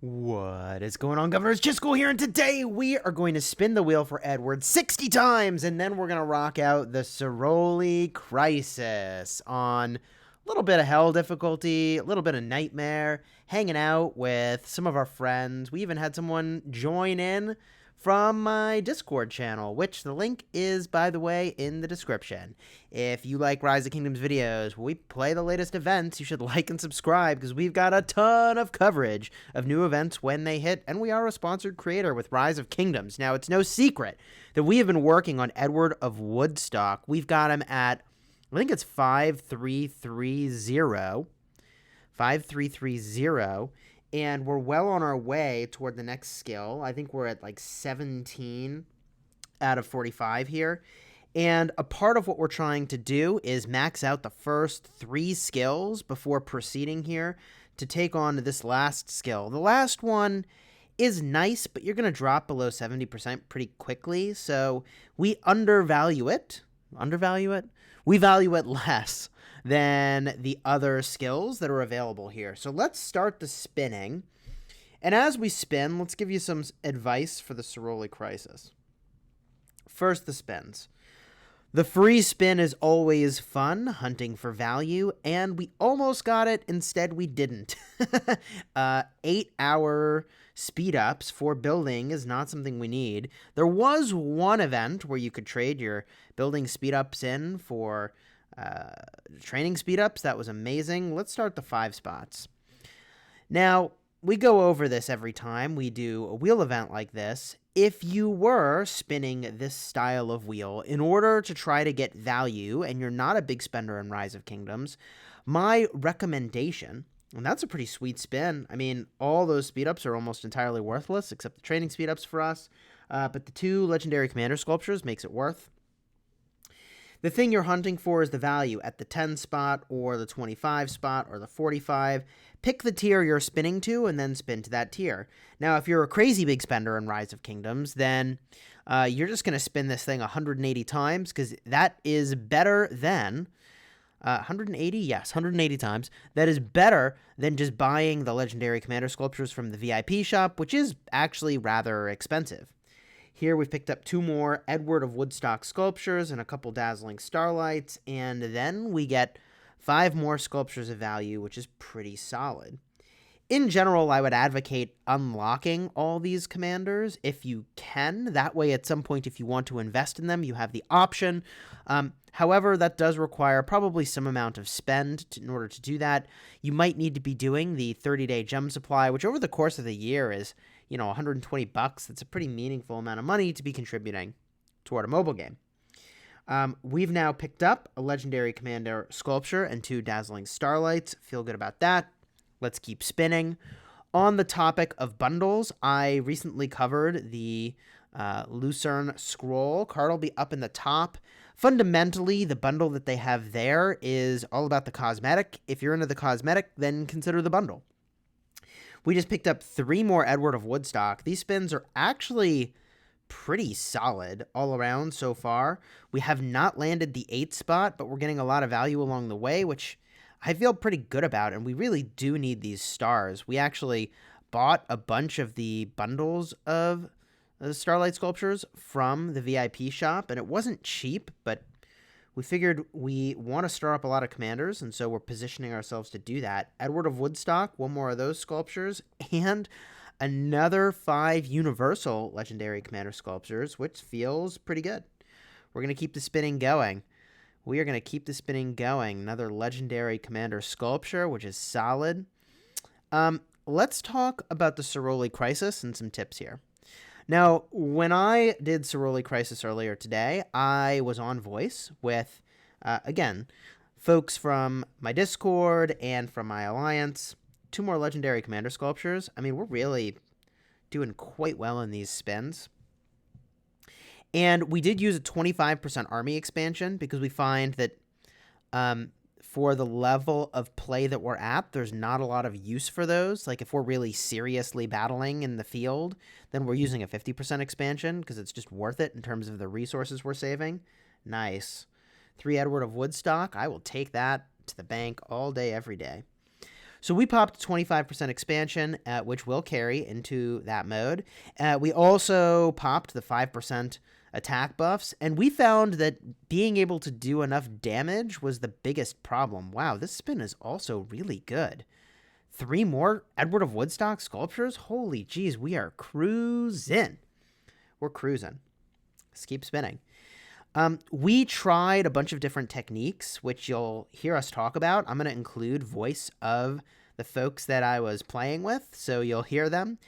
What is going on, Governors? Chisgule here, and today we are going to spin the wheel for Edward 60 times, and then we're going to rock out the Ceroli Crisis on a little bit of hell difficulty, a little bit of nightmare, hanging out with some of our friends. We even had someone join in from my Discord channel, which the link is, by the way, in the description. If you like Rise of Kingdoms videos where we play the latest events, you should like and subscribe because we've got a ton of coverage of new events when they hit, and we are a sponsored creator with Rise of Kingdoms. Now, it's no secret that we have been working on Edward of Woodstock. We've got him at, I think it's 5330. 5330. And we're well on our way toward the next skill. I think we're at like 17 out of 45 here. And a part of what we're trying to do is max out the first 3 skills before proceeding here to take on this last skill. The last one is nice, but you're going to drop below 70% pretty quickly. So we undervalue it. We value it less than the other skills that are available here. So let's start the spinning. And as we spin, let's give you some advice for the Ceroli Crisis. First, the spins. The free spin is always fun, hunting for value, and we almost got it. Instead, we didn't. 8-hour speed ups for building is not something we need. There was one event where you could trade your building speed ups in for training speed ups. That was amazing. Let's start the 5 spots. Now, we go over this every time we do a wheel event like this. If you were spinning this style of wheel in order to try to get value and you're not a big spender in Rise of Kingdoms, my recommendation, and that's a pretty sweet spin. I mean, all those speed ups are almost entirely worthless except the training speed ups for us, but the 2 legendary commander sculptures makes it worth. The thing you're hunting for is the value at the 10 spot or the 25 spot or the 45. Pick the tier you're spinning to and then spin to that tier. Now, if you're a crazy big spender in Rise of Kingdoms, then you're just going to spin this thing 180 times because that is better than 180? Yes, 180 times. That is better than just buying the legendary commander sculptures from the VIP shop, which is actually rather expensive. Here we've picked up 2 more Edward of Woodstock sculptures and a couple dazzling starlights, and then we get 5 more sculptures of value, which is pretty solid. In general, I would advocate unlocking all these commanders if you can. That way, at some point, if you want to invest in them, you have the option. However, that does require probably some amount of spend in order to do that. You might need to be doing the 30-day gem supply, which over the course of the year is, $120. That's a pretty meaningful amount of money to be contributing toward a mobile game. We've now picked up a legendary commander sculpture and 2 dazzling starlights. Feel good about that. Let's keep spinning. On the topic of bundles, I recently covered the Lucerne Scroll. Card will be up in the top. Fundamentally, the bundle that they have there is all about the cosmetic. If you're into the cosmetic, then consider the bundle. We just picked up 3 more Edward of Woodstock. These spins are actually pretty solid all around so far. We have not landed the 8th spot, but we're getting a lot of value along the way, which I feel pretty good about, and we really do need these stars. We actually bought a bunch of the bundles of the Starlight Sculptures from the VIP shop, and it wasn't cheap, but we figured we want to stir up a lot of commanders, and so we're positioning ourselves to do that. Edward of Woodstock, 1 more of those sculptures, and another 5 universal legendary commander sculptures, which feels pretty good. We're going to keep the spinning going. Another legendary commander sculpture, which is solid. Let's talk about the Ceroli Crisis and some tips here. Now, when I did Ceroli Crisis earlier today, I was on voice with, again, folks from my Discord and from my Alliance. 2 more legendary commander sculptures. I mean, we're really doing quite well in these spins. And we did use a 25% army expansion because we find that for the level of play that we're at, there's not a lot of use for those. Like if we're really seriously battling in the field, then we're using a 50% expansion because it's just worth it in terms of the resources we're saving. Nice. 3 Edward of Woodstock. I will take that to the bank all day, every day. So we popped 25% expansion, which will carry into that mode. We also popped the 5% attack buffs, and we found that being able to do enough damage was the biggest problem. Wow, this spin is also really good. 3 more Edward of Woodstock sculptures? Holy jeez, we are cruising. We're cruising. Let's keep spinning. We tried a bunch of different techniques, which you'll hear us talk about. I'm going to include voice of the folks that I was playing with, so you'll hear them.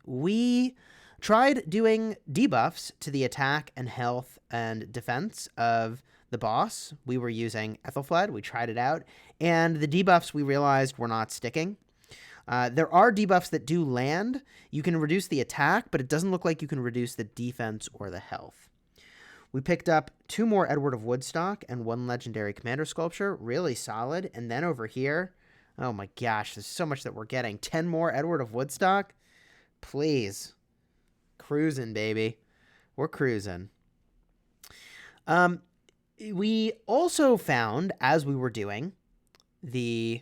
We tried doing debuffs to the attack and health and defense of the boss. We were using Ethelfled. We tried it out, and the debuffs we realized were not sticking. There are debuffs that do land. You can reduce the attack, but it doesn't look like you can reduce the defense or the health. We picked up 2 more Edward of Woodstock and 1 legendary commander sculpture. Really solid. And then over here, oh my gosh, there's so much that we're getting. 10 more Edward of Woodstock. Please. Cruising, baby. We're cruising. We also found, as we were doing the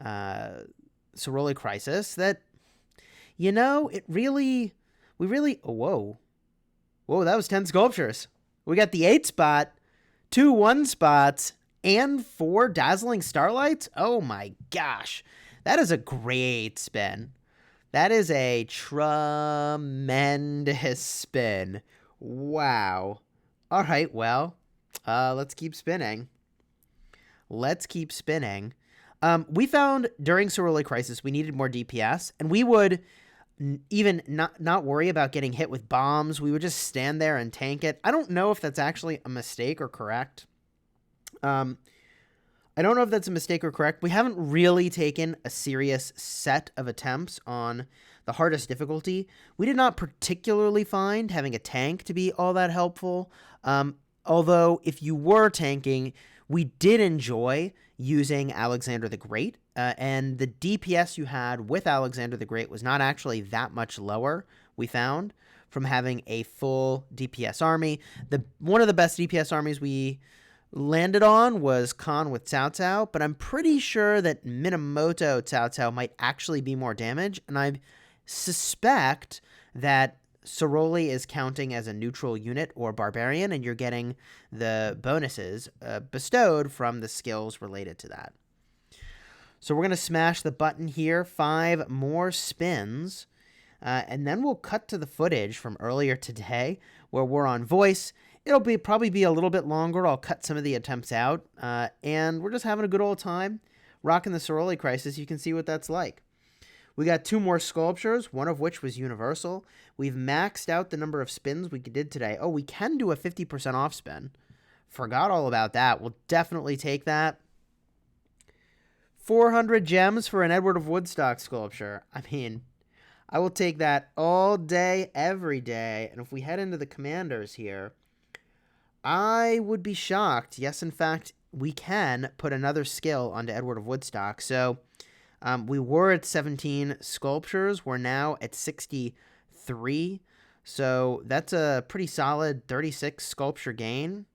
Ceroli crisis, that, we really, whoa, that was 10 sculptures. We got the 8 spot, 2 1 spots, and 4 dazzling starlights. Oh my gosh. That is a great spin. That is a tremendous spin. Wow. All right, well, let's keep spinning. We found during Ceroli Crisis we needed more DPS, and we would even not worry about getting hit with bombs. We would just stand there and tank it. I don't know if that's actually a mistake or correct. I don't know if that's a mistake or correct. We haven't really taken a serious set of attempts on the hardest difficulty. We did not particularly find having a tank to be all that helpful. Although if you were tanking, we did enjoy using Alexander the Great, and the DPS you had with Alexander the Great was not actually that much lower, we found, from having a full DPS army. One of the best DPS armies we landed on was Khan with Cao Cao, but I'm pretty sure that Minamoto Cao Cao might actually be more damage, and I suspect that Ceroli is counting as a neutral unit or barbarian, and you're getting the bonuses bestowed from the skills related to that. So we're going to smash the button here, 5 more spins, and then we'll cut to the footage from earlier today where we're on voice. It'll probably be a little bit longer. I'll cut some of the attempts out, and we're just having a good old time rocking the Ceroli crisis. You can see what that's like. We got 2 more sculptures, one of which was universal. We've maxed out the number of spins we did today. Oh, we can do a 50% off spin. Forgot all about that. We'll definitely take that. 400 gems for an Edward of Woodstock sculpture. I mean, I will take that all day, every day. And if we head into the commanders here, I would be shocked. Yes, in fact, we can put another skill onto Edward of Woodstock. So we were at 17 sculptures. We're now at 63. So that's a pretty solid 36 sculpture gain.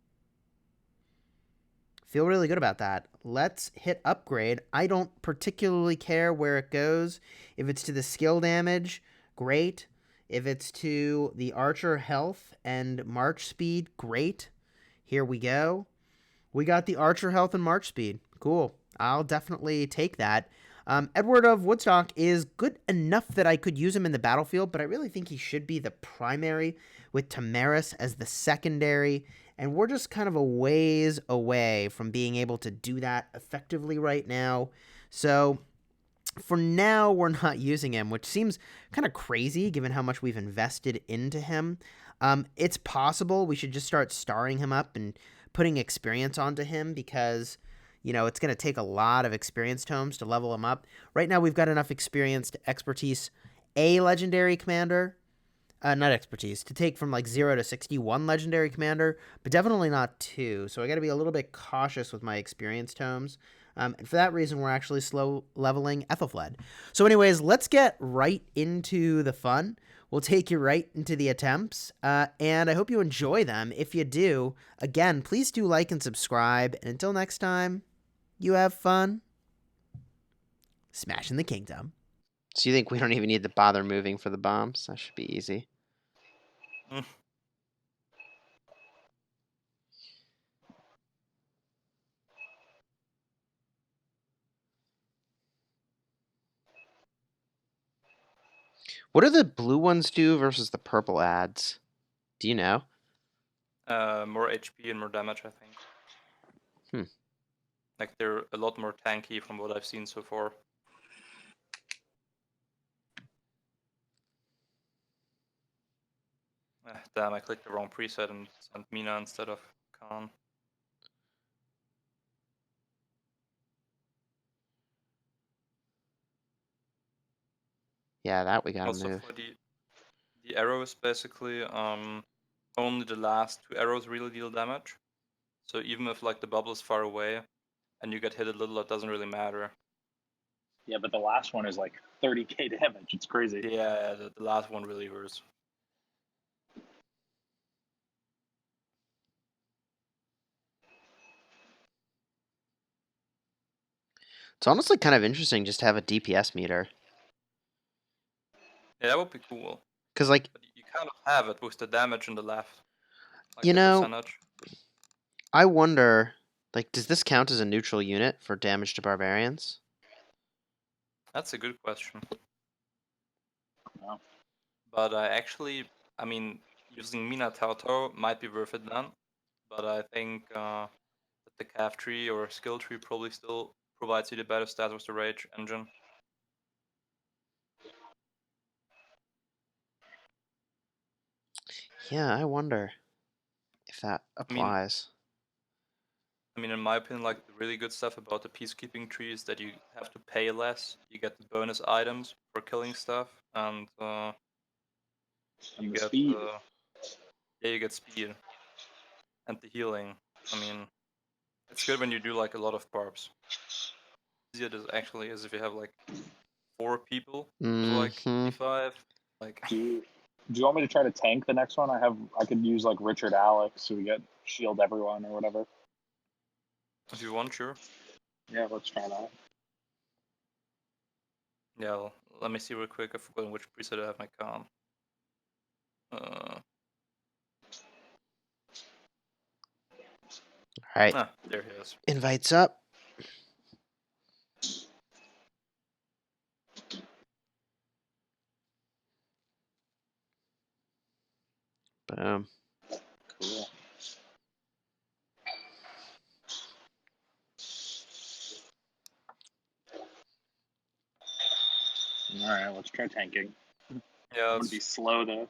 Feel really good about that. Let's hit upgrade. I don't particularly care where it goes. If it's to the skill damage, great. If it's to the archer health and march speed, great. Here we go. We got the archer health and march speed. Cool. I'll definitely take that. Edward of Woodstock is good enough that I could use him in the battlefield, but I really think he should be the primary with Tamaris as the secondary, and we're just kind of a ways away from being able to do that effectively right now. So for now, we're not using him, which seems kind of crazy given how much we've invested into him. It's possible we should just start starring him up and putting experience onto him because it's going to take a lot of experience tomes to level him up. Right now, we've got enough experience to expertise a legendary commander. Not expertise, to take from 0 to 61 legendary commander, but definitely not 2. So I got to be a little bit cautious with my experience tomes. And for that reason, we're actually slow leveling Ethelfled. So anyways, let's get right into the fun. We'll take you right into the attempts, and I hope you enjoy them. If you do, again, please do like and subscribe. And until next time, you have fun. Smashing the kingdom. So you think we don't even need to bother moving for the bombs? That should be easy. Mm. What do the blue ones do versus the purple ads? Do you know? More HP and more damage, I think. Hmm. Like they're a lot more tanky from what I've seen so far. Damn, I clicked the wrong preset and sent Mina instead of Khan. Yeah, that we gotta Also move. for the arrows, basically, only the last 2 arrows really deal damage. So even if like the bubble is far away and you get hit a little, it doesn't really matter. Yeah, but the last one is like 30k damage. It's crazy. Yeah, the last one really hurts. It's honestly kind of interesting just to have a DPS meter. Yeah, that would be cool. Because, like, But you kind of have it with the damage on the left. Like you the know, percentage. I wonder, like, does this count as a neutral unit for damage to barbarians? That's a good question. No. But I mean, using Mina Tautau might be worth it then. But I think that the calf tree or skill tree probably still provides you the better stats with the rage engine. Yeah, I wonder if that applies. I mean, in my opinion, like the really good stuff about the peacekeeping tree is that you have to pay less. You get the bonus items for killing stuff, and you And the get speed. yeah, you get speed and the healing. I mean, it's good when you do like a lot of barbs. Easier it is actually is if you have like 4 people with like Mm-hmm. 85. Like, Do you want me to try to tank the next one? I could use like Richard Alex so we get shield everyone or whatever. if you want, sure. Yeah, let's try that. Yeah, well, let me see real quick. I've forgotten which preset I have my calm. All right. There he is. Invites up. Boom. Cool. All right, let's try tanking. Yeah, I'm gonna be slow though.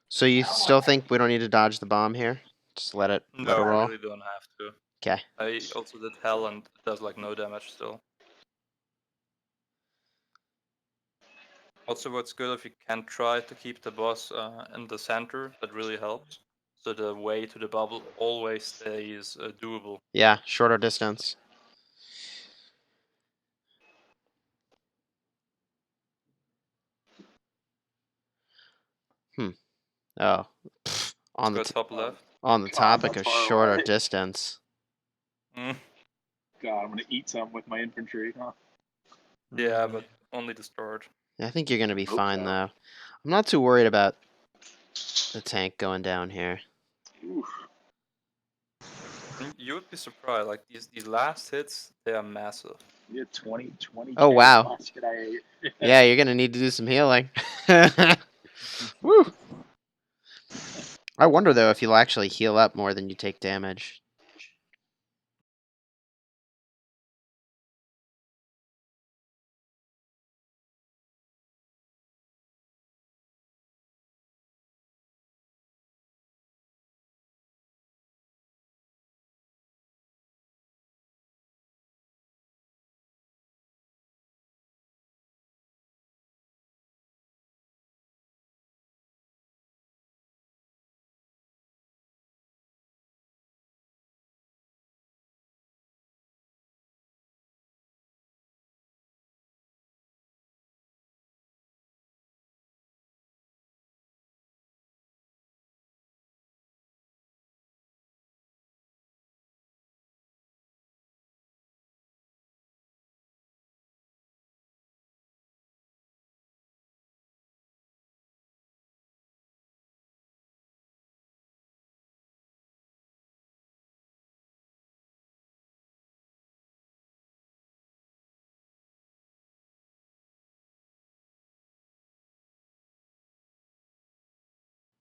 So you still think we don't need to dodge the bomb here? Just let it no, roll? we really don't have to. Okay. I also did hell and it does like no damage still. Also, what's good if you can try to keep the boss in the center, that really helps. So the way to the bubble always stays doable. Yeah, shorter distance. Oh. On Let's the go top left. on the God, topic that's of far shorter away. distance. Mm. God, I'm gonna eat some with my infantry. Huh? Yeah, but only the start. I think you're gonna be Hope fine so. though. I'm not too worried about the tank going down here. Oof. You would be surprised. Like these last hits, they are massive. We had 20. Oh, wow. Last hit I ate. Yeah, you're gonna need to do some healing. Woo! I wonder though if you'll actually heal up more than you take damage.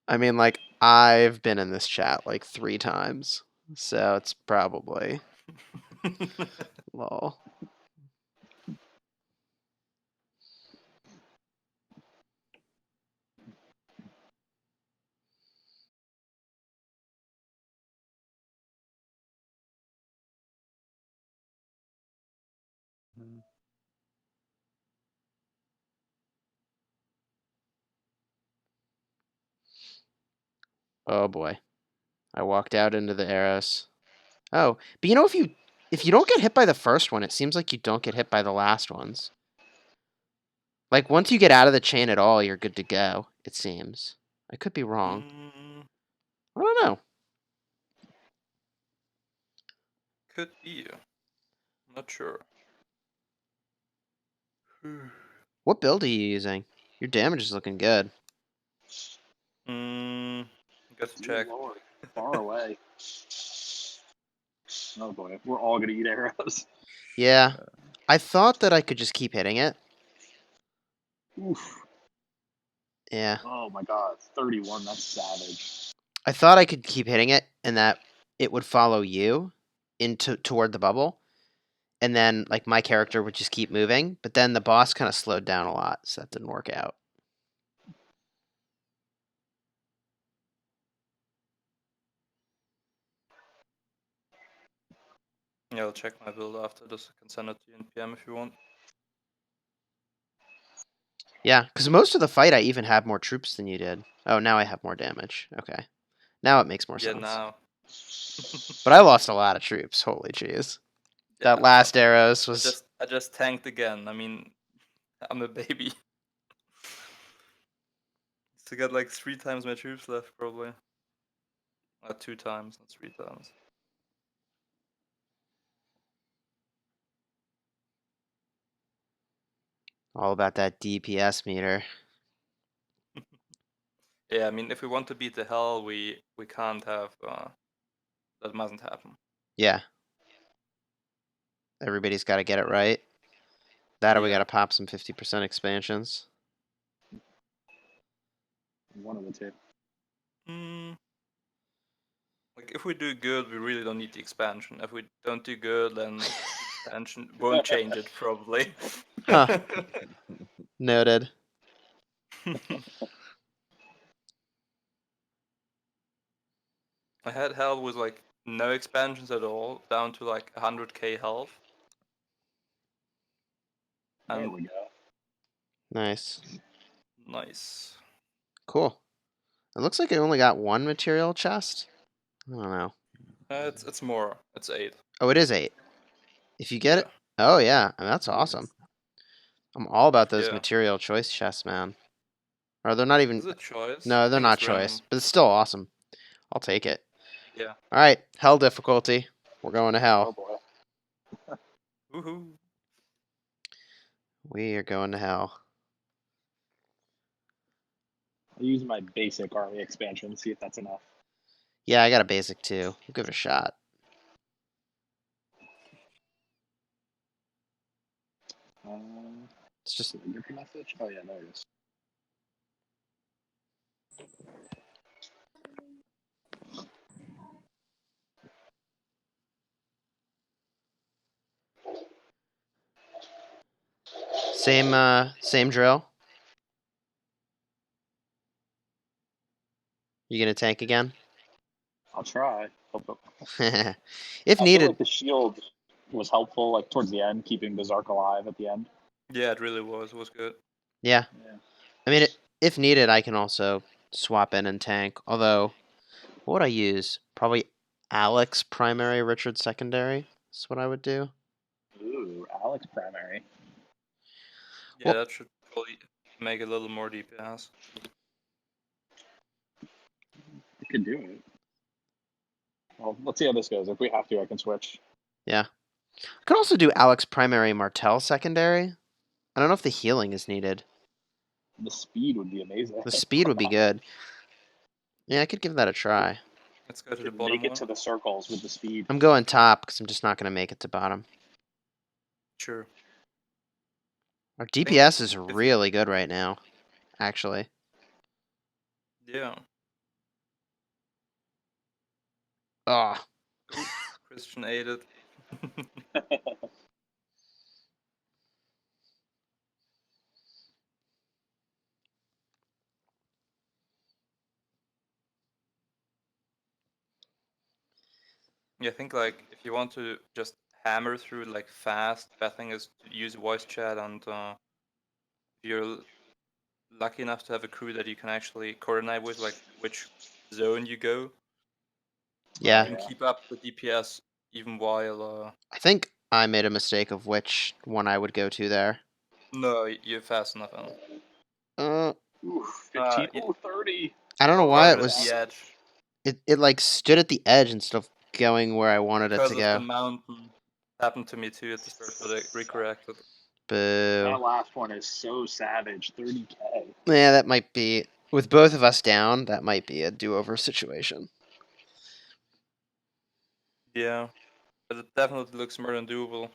I mean, like, I've been in this chat like 3 times, so it's probably lol. Oh boy, I walked out into the arrows. Oh, but you know, if you don't get hit by the first one, it seems like you don't get hit by the last ones. Like once you get out of the chain at all, you're good to go. It seems. I could be wrong. I don't know. Could be. Not sure. What build are you using? Your damage is looking good. Got to Good check. Lord, far away. Oh boy, we're all gonna eat arrows. Yeah. I thought that I could just keep hitting it. Oof. Yeah. Oh my god, 31. That's savage. I thought I could keep hitting it and that it would follow you into toward the bubble. And then like my character would just keep moving, but then the boss kind of slowed down a lot, so that didn't work out. Yeah, I'll check my build after this. I can send it to you in PM if you want. Yeah, because most of the fight I even had more troops than you did. Oh, now I have more damage. Okay. Now it makes more Yeah, sense. now. But I lost a lot of troops. Holy jeez. That Yeah, last arrows was... I just tanked again. I mean, I'm a baby. To get like 3 times my troops left, probably. 2 times, not 3 times. all about that DPS meter. Yeah, I mean, if we want to beat the hell, we can't have. That mustn't happen. Yeah. Everybody's got to get it right. That or we Yeah. got to pop some 50% expansions. One of the two. Like, if we do good, we really don't need the expansion. If we don't do good, then the expansion won't change it, probably. Huh. Noted. I had hell with like no expansions at all, down to like 100k health. There we go. Nice. Nice. Cool. It looks like I only got 1 material chest. I don't know. It's more. It's 8. Oh, it is 8. If you get Yeah. it... Oh, yeah. That's awesome. I'm all about those Yeah. material choice chests, man. Or they're not even... Is it choice? No, I they're think not it's choice. random. But it's still awesome. I'll take it. Yeah. Alright. Hell difficulty. We're going to Oh hell. boy. Woohoo. We are going to hell. I'll use my basic army expansion, see if that's enough. Yeah, I got a basic too. We'll give it a shot. It's just... Did I get the message? Oh yeah, there it is. Same drill. You gonna tank again? I'll try. If I feel needed. like the shield was helpful, like towards the end, keeping Berserk alive at the end. Yeah, it really was. It was good. Yeah. Yeah. I mean, if needed, I can also swap in and tank. Although, what would I use? Probably Alex primary, Richard secondary. That's what I would do. Ooh, Alex primary. Yeah, Well, that should probably make a little more DPS. You could do it. Well, let's see how this goes. If we have to, I can switch. yeah. I could also do Alex primary, Martel secondary. I don't know if the healing is needed. The speed would be amazing. The speed would be good. Yeah, I could give that a try. Let's go to the Could bottom make it one. to the circles with the speed. I'm going top because I'm just not going to make it to bottom. Sure. Our think DPS is if- really good right now, actually. Yeah. Oh, Christian aided. Yeah, I think like if you want to just hammer through like fast, best thing is to use voice chat, and if you're lucky enough to have a crew that you can actually coordinate with, like which zone you go, yeah. you can keep up the DPS even while I think I made a mistake of which one I would go to there. no, you're fast enough. And Oof, Uh, 15, yeah. ooh, 30. I don't know why it target at the was. edge It like stood at the edge instead of going where I wanted it because to of the go. mountain. Happened to me too at the start, but it recorrected. Boo. That last one is so savage. 30k. Yeah, that might be. With both of us down, that might be a do-over situation. Yeah, but it definitely looks more than doable.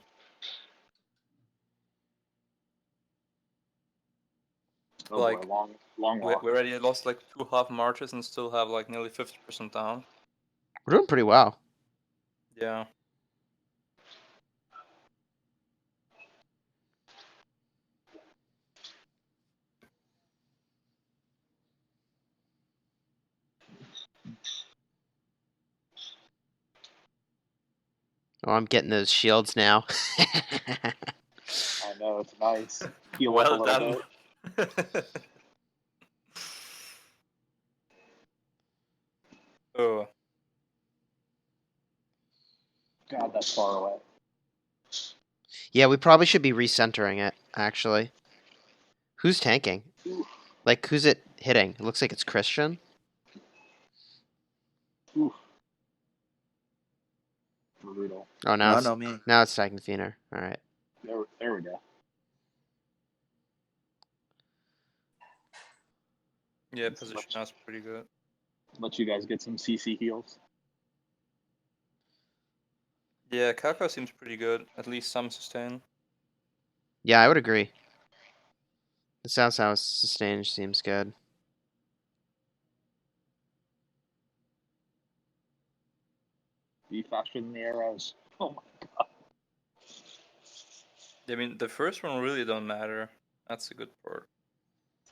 Oh Like, boy, long we walk. already lost like 2 half marches and still have like nearly 50% down. We're doing pretty well. Yeah. Uh, Oh, I'm getting those shields now. I know, it's nice. Heal up a Well little done. bit. Oh, God, that's far away. Yeah, we probably should be recentering it, actually. Who's tanking? Oof, Like, who's it hitting? It looks like it's Christian. oof. Brutal. Oh, now it's No, me. now it's attacking Feener. All right. There we go. yeah, position now is pretty good. Let you guys get some CC heals. Yeah, Kaka seems pretty good. At least some sustain. Yeah, I would agree. The South South sustain seems good. Be faster than the arrows. Oh my god. I mean, the first one really don't matter. That's the good part.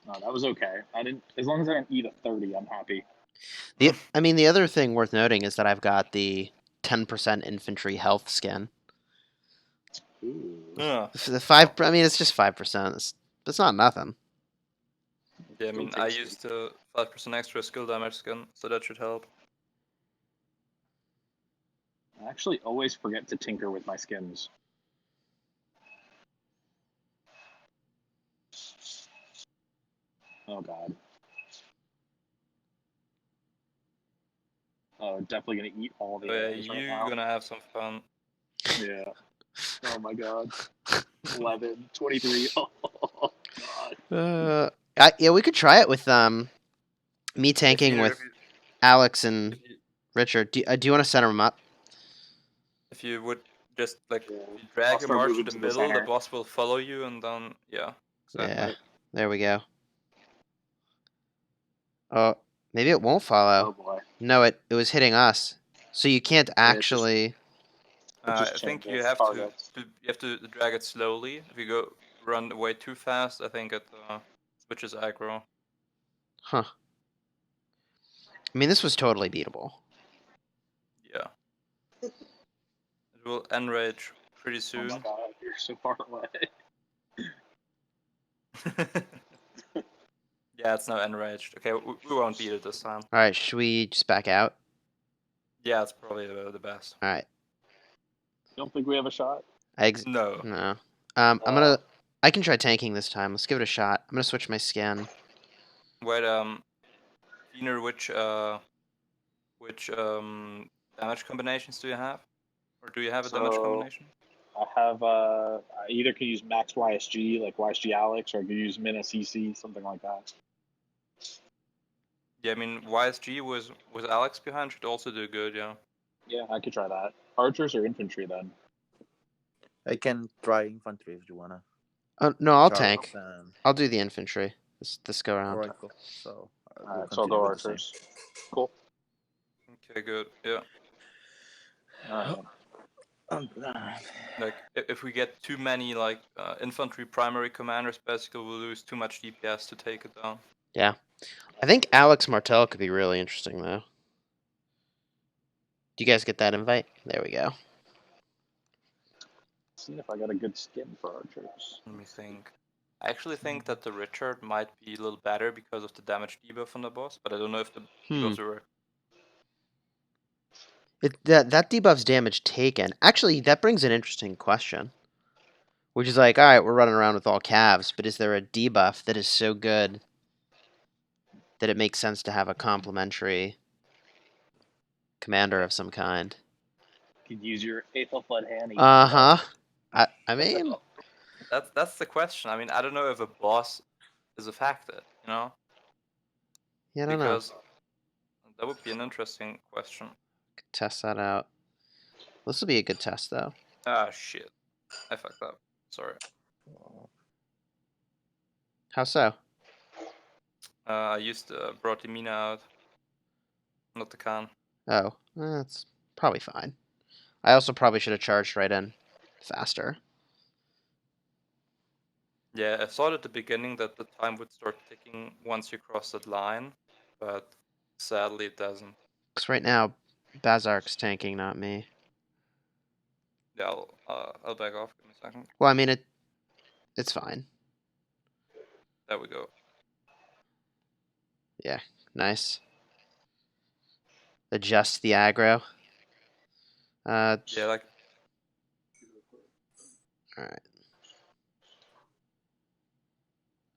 No, that was okay. I didn't. As long as I didn't eat a 30, I'm happy. The other thing worth noting is that I've got the 10% infantry health skin. Ooh. Yeah. The 5. I mean, it's just 5%. It's not nothing. Yeah, I Still mean, I tasty. used 5% extra skill damage skin, so that should help. I actually always forget to tinker with my skins. Oh god. Oh, definitely gonna eat all the Oh, yeah, arrows right you now. gonna have some fun. Yeah. Oh my god. 11, 23. Oh god. Yeah, we could try it with me If tanking you, with Alex and if you, Richard. Do you want to center them up? if you would just like Yeah. if you drag I'll your start march to moving the to the middle, the center. boss will follow you, and then yeah, exactly. Yeah. There we go. Oh, maybe it won't follow. Oh boy. No, it was hitting us. So you can't It actually. just I think you changes have targets. you have to drag it slowly. If you go run way too fast, I think it switches aggro. Huh. I mean, this was totally beatable. Yeah, it will enrage pretty Oh my soon. god, you're so far away. Yeah, it's now enraged. Okay, we won't beat it this time. All right, should we just back out? Yeah, it's probably the best. All right. Don't think we have a shot. No. No. I'm gonna. I can try tanking this time. Let's give it a shot. I'm gonna switch my skin. Wait, Diener, which damage combinations do you have? Or do you have a damage So combination? I have I either can use max YSG like YSG Alex, or I can use Mina CC, something like that. Yeah, I mean YSG was Alex behind should also do good, yeah. Yeah, I could try that. Archers or infantry then? I can try infantry if you wanna. No, I'll Charles tank. and I'll do the infantry. This go around. alright, cool. So we'll Alright, so I'll go continue with the same. archers. Cool. Okay, good. Yeah. Alright. Like if we get too many like infantry primary commanders, basically we'll lose too much DPS to take it down. Yeah. I think Alex Martel could be really interesting, though. Do you guys get that invite? There we go. See if I got a good skin for archers. Let me think. I actually think that the Richard might be a little better because of the damage debuff on the boss, but I don't know if the debuffs are. That debuff's damage taken. Actually, that brings an interesting question. Which is like, alright, we're running around with all calves, but is there a debuff that is so good that it makes sense to have a complementary commander of some kind? Could use your Faithful Flood Hand. Uh-huh. I mean, That's the question. I mean, I don't know if a boss is affected, you know? yeah, I don't know. Because that would be an interesting question. Test that out. This will be a good test, though. Ah, shit. I fucked up. Sorry. How so? I used brought the Mina out, not the Khan. Oh, that's probably fine. I also probably should have charged right in faster. Yeah, I thought at the beginning that the time would start ticking once you cross that line, but sadly it doesn't. Because right now, Bazark's tanking, not me. Yeah, I'll back off. Give me a second. Well, I mean, it's fine. There we go. Yeah, nice. Adjust the aggro. Yeah, like Alright.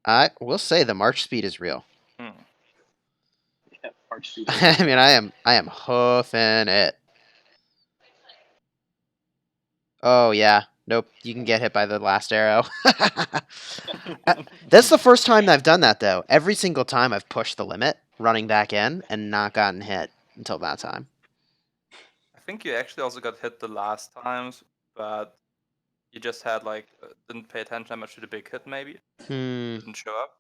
I will say the march speed is real. hmm. Yeah, arch speed. I mean, I am hoofing it. Oh yeah. Nope. You can get hit by the last arrow. That's the first time I've done that though. Every single time I've pushed the limit, running back in, and not gotten hit until that time. I think you actually also got hit the last times, but you just had like didn't pay attention that much to the big hit. Maybe didn't show up.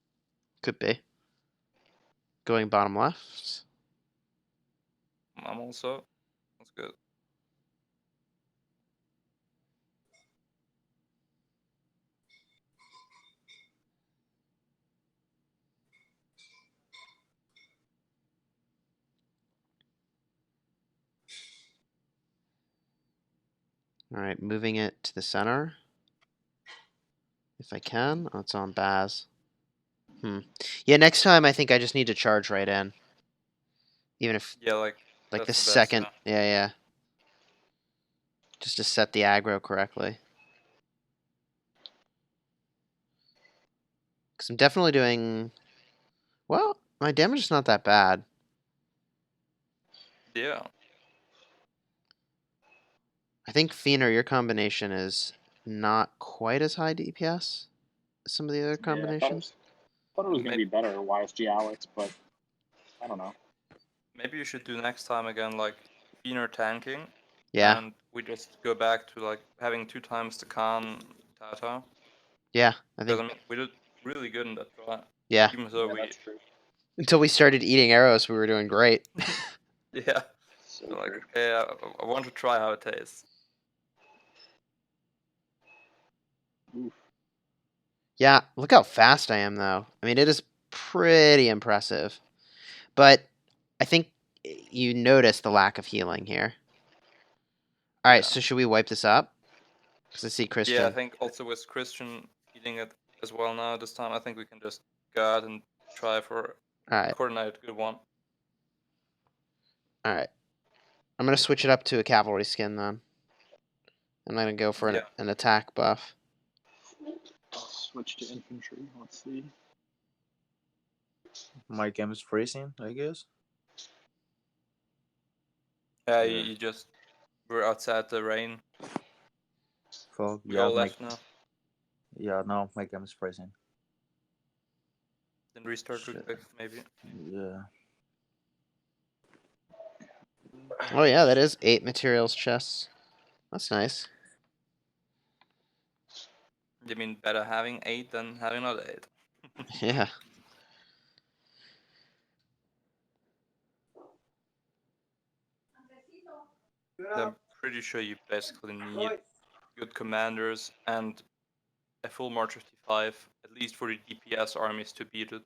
Could be. Going bottom left. I'm also. That's good. Alright, moving it to the center. If I can. Oh, it's on Baz. Yeah, next time I think I just need to charge right in. Even if, Yeah, like like the that's the best, second. yeah. Yeah. Just to set the aggro correctly. Because I'm definitely doing... Well, my damage is not that bad. Yeah. I think, Fiener, your combination is not quite as high DPS as some of the other combinations. Thought it was going to be better, YSG Alex, but I don't know. Maybe you should do next time again, like Fiener tanking. Yeah. And we just go back to like having 2 times the Khan Tata. Yeah, I Because think... I mean, we did really good in that try. Yeah. Even though Yeah, we. that's true. Until we started eating arrows, we were doing great. Yeah. So So like, true. okay, I want to try how it tastes. Oof. Yeah, look how fast I am, though. I mean, it is pretty impressive. But I think you notice the lack of healing here. Alright, Yeah. so should we wipe this up? Because I see Christian. Yeah, I think also with Christian eating it as well now this time, I think we can just go out and try for a Alright, coordinated good one. alright. I'm going to switch it up to a cavalry skin, then. I'm going to go for Yeah. an attack buff. I'll switch to infantry. Let's see. My game is freezing, I guess. Yeah, Yeah. you just were outside the rain. Fuck, We yeah, all left now. yeah, no, my game is freezing. Then restart real Shit. quick, maybe. Yeah. Oh yeah, that is 8 materials chests. That's nice. You mean better having 8 than having not 8? Yeah. The pretty sure you basically need good commanders and a full March of T5, at least for the DPS armies to beat it.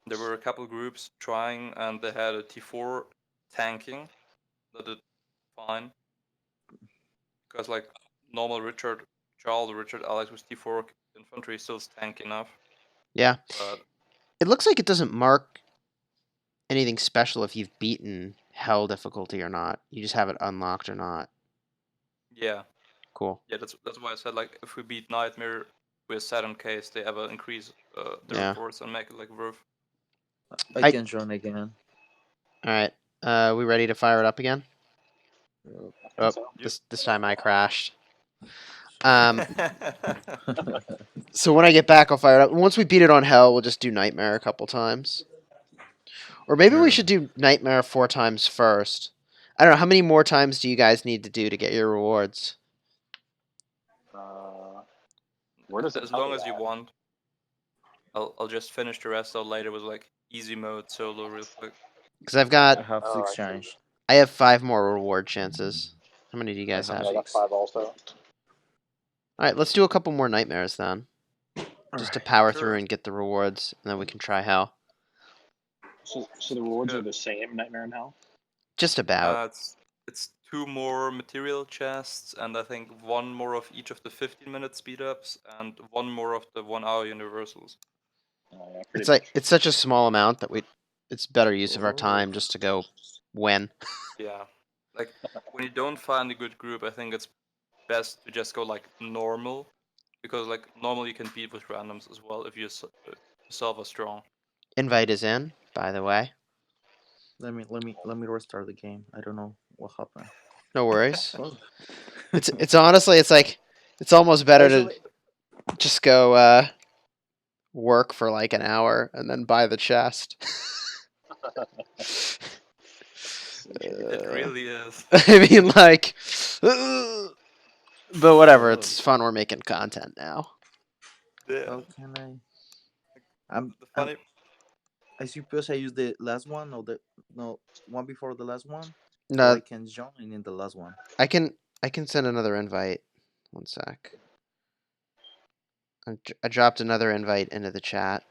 There were a couple groups trying, and they had a T4 tanking that did fine. Because like normal Charles, Richard, Alex with T4 infantry still tank enough. Yeah. But It looks like it doesn't mark anything special if you've beaten hell difficulty or not. You just have it unlocked or not. yeah, Cool. yeah, that's why I said like if we beat Nightmare, we're set in case they ever increase the Yeah. reports and make it like worth. I can join again. All right. We ready to fire it up again? I Oh, think so. this time I crashed. So when I get back, I'll fire it up. Once we beat it on hell, we'll just do nightmare a couple times. Or maybe we Sure. should do nightmare 4 times first. I don't know. How many more times do you guys need to do to get your rewards? Where does it As tell long you as you that? want. I'll just finish the rest out later with like easy mode solo real quick. Because I've I got have Oh, 6 I see. change. I have 5 more reward chances. How many do you guys I have? have Yeah, I got 5 also. All right, let's do a couple more nightmares then, just to power through Sure. and get the rewards, and then we can try hell. So the rewards are Good. the same, Nightmare in Hell? Just about. It's 2 more material chests, and I think 1 more of each of the 15-minute speed ups, and 1 more of the 1-hour universals. Oh, yeah, It's pretty like much. it's such a small amount that it's better use of our Oh. time just to go win. Yeah, like when you don't find a good group, I think it's best to just go like normal, because like normal you can beat with randoms as well if you yourself are strong. Invite is in, by the way. Let me restart the game. I don't know what happened. No worries. Oh. It's honestly it's almost better to Actually, just go work for like an hour and then buy the chest. It really is. I mean, like, but whatever. It's fun. We're making content now. Yeah. how can I'm The funny. I suppose I use the last one or the one before the last one, so No, I can join in the last one. I can send another invite. One sec. I dropped another invite into the chat.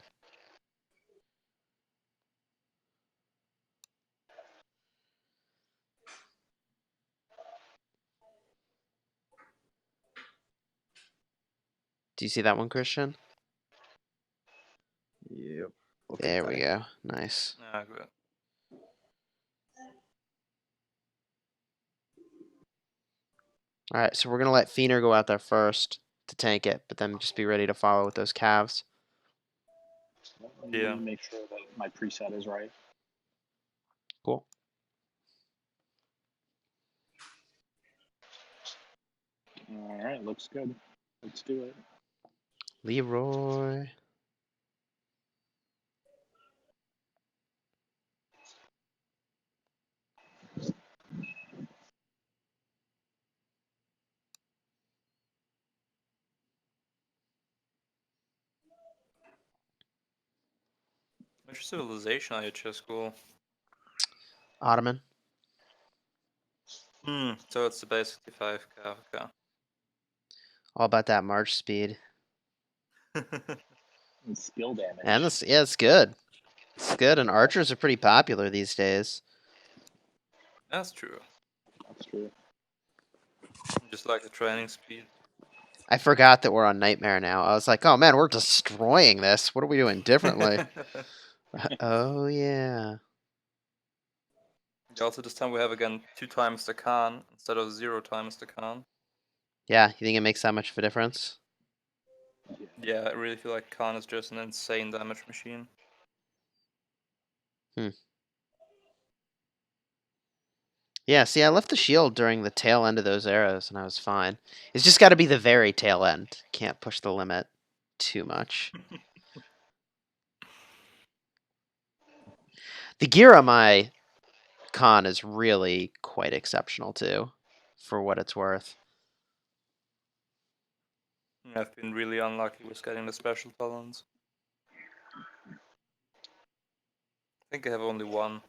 Do you see that one, Christian? Yep. Okay, There got we it. go. Nice. Yeah, good. All right, so we're gonna let Feener go out there first to tank it, but then just be ready to follow with those calves. Let me Yeah. make sure that my preset is right. Cool. Alright, looks good. Let's do it. Leroy. Which civilization are you, Chisgule? Ottoman. So it's the basically 5k. Okay. All about that march speed. And skill damage. And this, yeah, it's good. It's good, and archers are pretty popular these days. That's true. That's true. Just like the training speed. I forgot that we're on Nightmare now. I was like, oh man, we're destroying this. What are we doing differently? Oh yeah. Also, this time we have again 2 times the Khan instead of 0 times the Khan. Yeah, you think it makes that much of a difference? Yeah, I really feel like Khan is just an insane damage machine. Yeah, see, I left the shield during the tail end of those arrows, and I was fine. It's just got to be the very tail end. Can't push the limit too much. The gear on my con is really quite exceptional, too, for what it's worth. I've been really unlucky with getting the special talents. I think I have only one.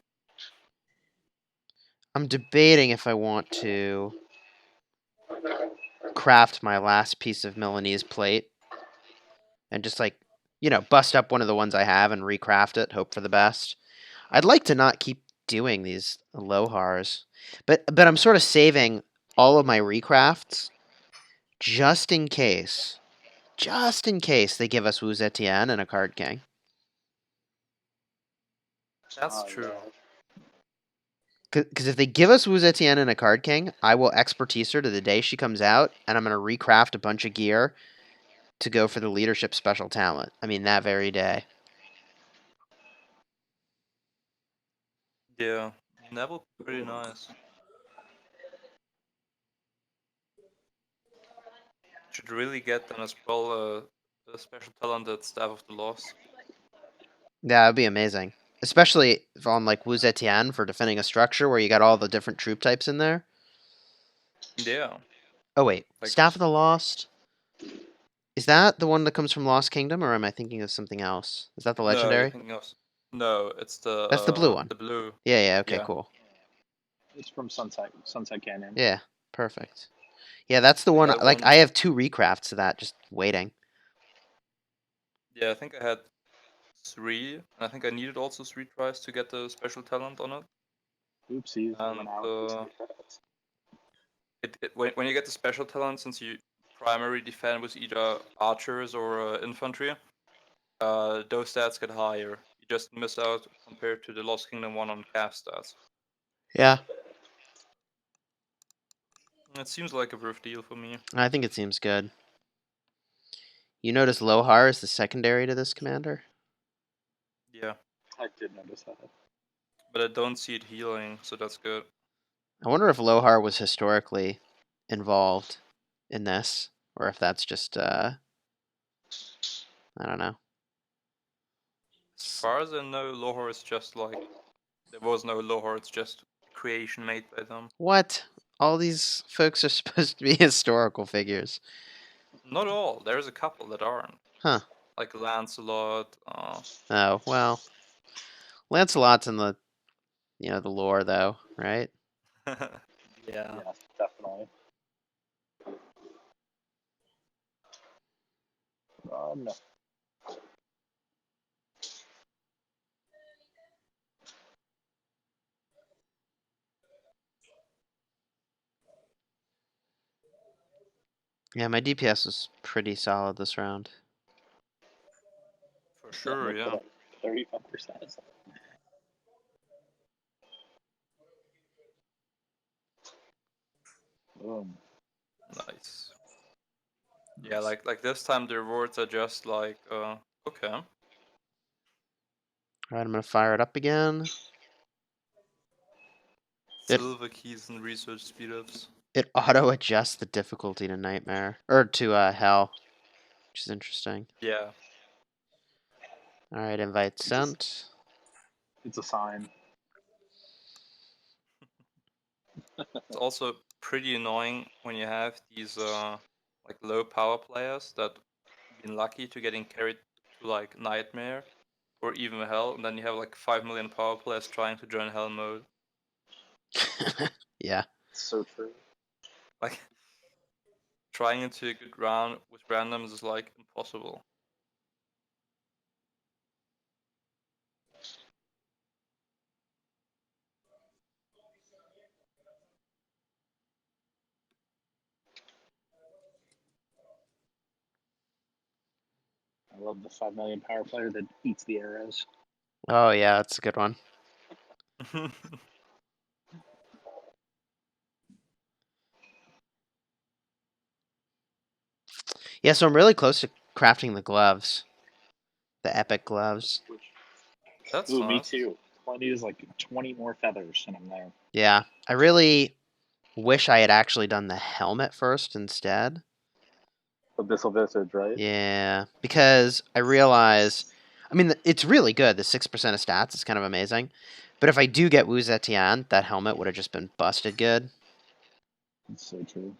I'm debating if I want to craft my last piece of Milanese plate and just like, bust up one of the ones I have and recraft it, hope for the best. I'd like to not keep doing these Alohars, but I'm sort of saving all of my recrafts just in case. Just in case they give us Wu Zetian and a Card King. That's Oh, true. Because if they give us Wu Zetian and a Card King, I will expertise her to the day she comes out, and I'm going to recraft a bunch of gear to go for the leadership special talent. I mean, that very day. Yeah, that would be pretty nice. Should really get them as well a special talent at Staff of the Lost. Yeah, that'd be amazing. Especially on like Wu Zetian for defending a structure where you got all the different troop types in there. Yeah. Oh wait, Like, Staff of the Lost. Is that the one that comes from Lost Kingdom, or am I thinking of something else? Is that the no, you're legendary? thinking of. No, it's That's the blue one. the blue. Yeah, okay, Yeah. cool. it's from Sunset Canyon. Yeah, perfect. Yeah, that's the I one. got Like, one. I have 2 recrafts of that just waiting. Yeah, I think I had 3. And I think I needed also 3 tries to get the special talent on it. Oopsies, And went out. when you get the special talent, since you primary defend with either archers or infantry, those stats get higher. You just miss out compared to the Lost Kingdom one on cast stats. Yeah, It seems like a worth deal for me. I think it seems good. You notice Lohar is the secondary to this commander? Yeah, I did notice that. but I don't see it healing, so that's good. I wonder if Lohar was historically involved in this, or if that's just, I don't know. As far as I know, Lohar is just like there was no Lohar. It's just creation made by them. What? All these folks are supposed to be historical figures. Not all. There's a couple that aren't. Huh. Like Lancelot. Oh, well. Lancelot's in the, the lore, though, right? Yeah. Yeah, definitely. No. Yeah, my DPS was pretty solid this round. For sure, yeah. 35%. Boom. Nice. Yeah, like this time the rewards are just like okay. Alright, I'm gonna fire it up again. It- Silver keys and research speedups. It auto-adjusts the difficulty to Nightmare. Or to, Hell. Which is interesting. Yeah. Alright, invite sent. It's a sign. It's also pretty annoying when you have these like low power players that been lucky to getting carried to like Nightmare or even Hell, and then you have like 5 million power players trying to join Hell mode. Yeah. So true. Like trying into a good round with randoms is like impossible. I love the 5 million power player that eats the arrows. Oh, yeah, that's a good one. Yeah, so I'm really close to crafting the gloves. The epic gloves. That's Ooh, me nice. too. All I need is like 20 more feathers and I'm there. Yeah, I really wish I had actually done the helmet first instead. Abyssal Visage, right? Yeah, because I realize, I mean, it's really good. The 6% of stats is kind of amazing. But if I do get Wu Zetian, that helmet would have just been busted good. It's so true.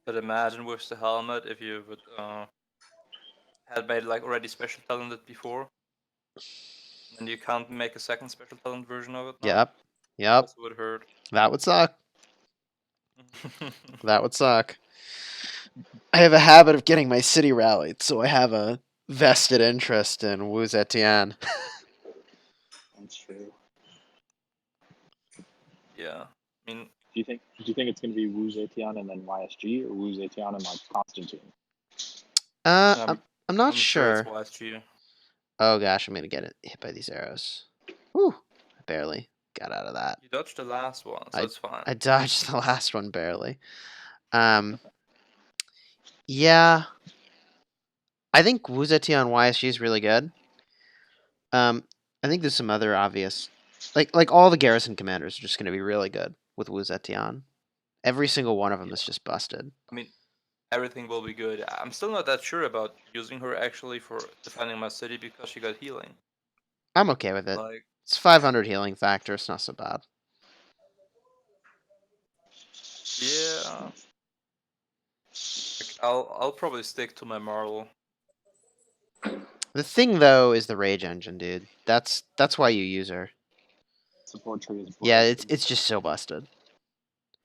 But imagine with the helmet if you would had made like already special talented before. And you can't make a second special talent version of it now? Yep. Yep. Also would hurt. That would suck. That would suck. I have a habit of getting my city rallied, so I have a vested interest in Wu Zetian. That's true. Yeah. I mean, Do you think it's going to be Wu Zetian and then YSG, or Wu Zetian and like Constantine? I'm not I'm sure sure. it's YSG. Oh gosh, I'm gonna get hit by these arrows. Whew, I barely got out of that. You dodged the last one, so it's fine. I dodged the last one barely. Yeah. I think Wu Zetian YSG is really good. I think there's some other obvious, like all the garrison commanders are just going to be really good with Wu Zetian. Every single one of them is just busted. I mean, everything will be good. I'm still not that sure about using her actually for defending my city because she got healing. I'm okay with it. Like, It's 500 healing factor. It's not so bad. yeah. Like, I'll probably stick to my Marl. The thing though is the rage engine, dude. That's why you use her. Support tree is Yeah, broken. it's just so busted.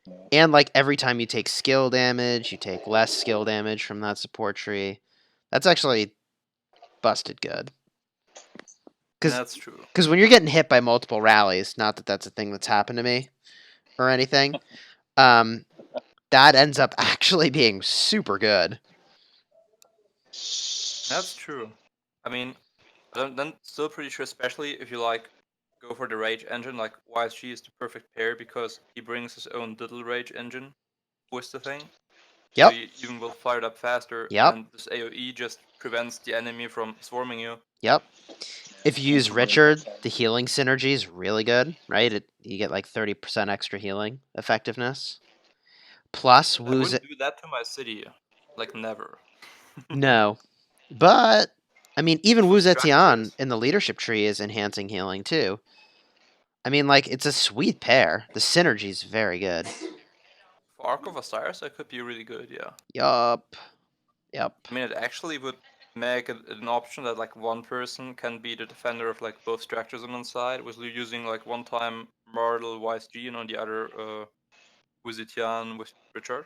Yeah. And like every time you take skill damage, you take less skill damage from that support tree. That's actually busted good. That's true. Because when you're getting hit by multiple rallies, not that that's a thing that's happened to me or anything, that ends up actually being super good. That's true. I mean, I'm still pretty sure, especially if you like go for the rage engine, like YSG is the perfect pair because he brings his own little rage engine with the thing. Yep. So you even will fire it up faster, Yep. and this AoE just prevents the enemy from swarming you. Yep. If you use Richard, the healing synergy is really good, right? You get like 30% extra healing effectiveness. Plus, I Wu wouldn't do that to my city, like never. No. But, I mean, even Wu For Zetian structures. in the leadership tree is enhancing healing too. I mean, like, it's a sweet pair. The synergy's very good. For Ark of Osiris, that could be really good, yeah. Yup. Yep. I mean, it actually would make it an option that like one person can be the defender of like both structures on one side, with using like one time Myrtle YSG and on the other Wuzitian with Richard.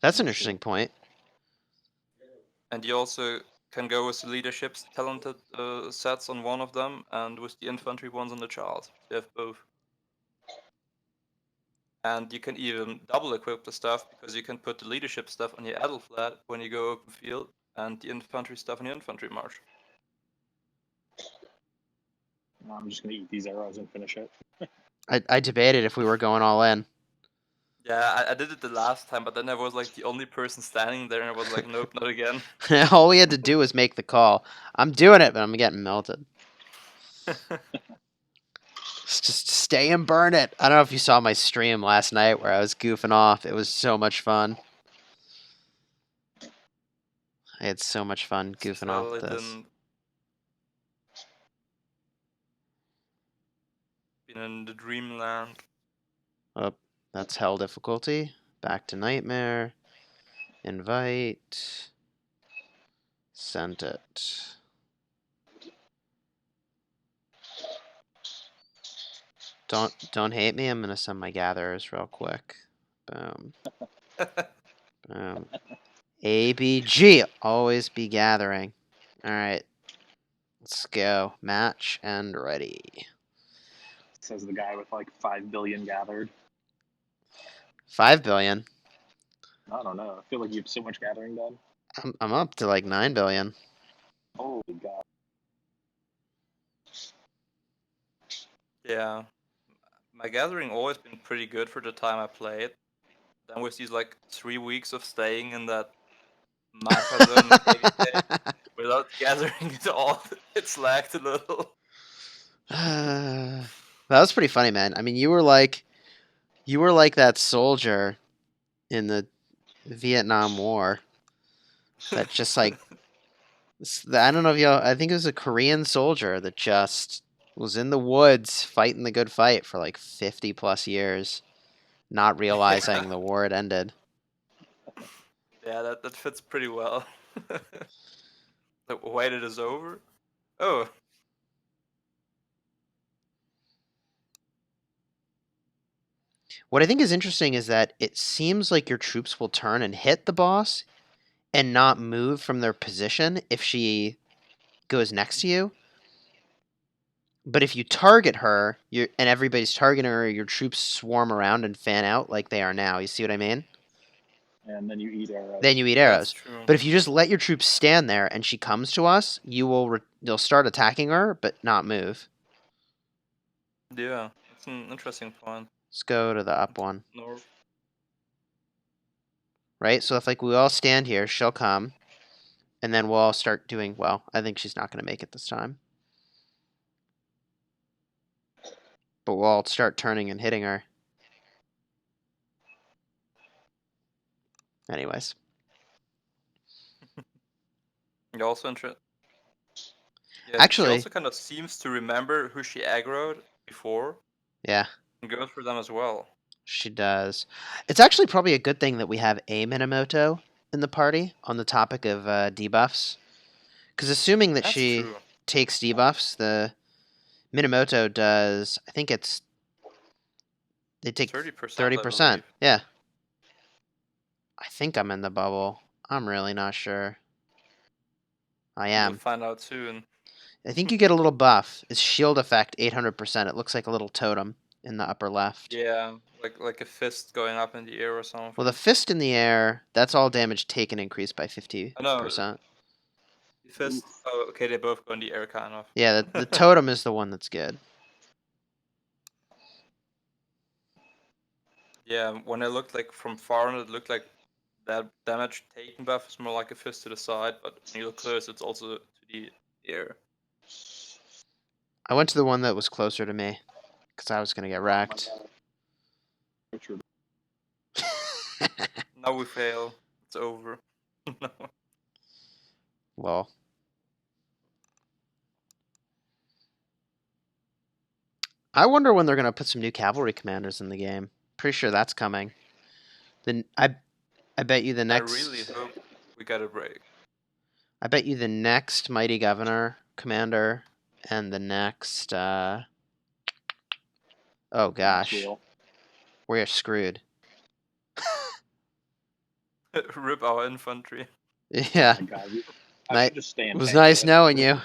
That's an interesting point. And you also can go with the leadership's talented sets on one of them, and with the infantry ones on the child. You have both. And you can even double equip the stuff because you can put the leadership stuff on your Adel flat when you go open field, and the infantry stuff on your infantry march. I'm just gonna eat these arrows and finish it. I debated if we were going all in. Yeah, I did it the last time, but then I was like the only person standing there, and I was like, nope, not again. All we had to do was make the call. I'm doing it, but I'm getting melted. Just stay and burn it. I don't know if you saw my stream last night where I was goofing off. It was so much fun. I had so much fun goofing off with this. Been in the dreamland. Oh, that's hell difficulty. Back to nightmare. Invite. Sent it. Don't hate me. I'm gonna send my gatherers real quick. Boom. Boom. ABG. Always be gathering. All right. Let's go. Match and ready. Says the guy with like 5 billion gathered. 5 billion. I don't know. I feel like you have so much gathering done. I'm up to like 9 billion. Holy god. Yeah. My gathering always been pretty good for the time I played. Then with these like 3 weeks of staying in that Maka zone without gathering at all, it's lagged a little. That was pretty funny, man. I mean, you were like that soldier in the Vietnam War that just like I don't know if y'all. I think it was a Korean soldier that just was in the woods fighting the good fight for like 50 plus years, not realizing the war had ended. Yeah, that fits pretty well. Wait, it is over? Oh. What I think is interesting is that it seems like your troops will turn and hit the boss and not move from their position if she goes next to you. But if you target her, and everybody's targeting her, your troops swarm around and fan out like they are now. You see what I mean? And then you eat arrows. Then you eat That's arrows. true. But if you just let your troops stand there and she comes to us, you'll start attacking her, but not move. Yeah, that's an interesting point. Let's go to the up one. North. Right? So if like we all stand here, she'll come, and then we'll all start doing well. I think she's not going to make it this time. But we'll all start turning and hitting her. Anyways. You're also interested. Yeah, she Actually, also kind of seems to remember who she aggroed before yeah, and goes for them as well. she does. It's actually probably a good thing that we have a Minamoto in the party on the topic of debuffs. Because assuming that That's she true. takes debuffs, the Minamoto does, I think they take 30%. 30%. Yeah. I think I'm in the bubble. I'm really not sure. I We'll am. find out soon. I think you get a little buff. It's shield effect 800%. It looks like a little totem in the upper left. Yeah, like a fist going up in the air or something. Well, the fist in the air, that's all damage taken increased by 50%. I know. The fist. Oh, okay, they both go in the air, kind of. Yeah, the totem is the one that's good. Yeah, when I looked like from far, and it looked like that damage taken buff is more like a fist to the side, but when you look close, it's also to the air. I went to the one that was closer to me because I was going to get wrecked. Richard. Now we fail. It's over. No. Well. I wonder when they're going to put some new cavalry commanders in the game. Pretty sure that's coming. Then I bet you the next. I really hope we get a break. I bet you the next Mighty Governor commander and the next. Oh gosh, Wheel. we're screwed. Rip our infantry. Yeah, Oh my God, I Night- should just stay in it was tank nice with it. knowing you.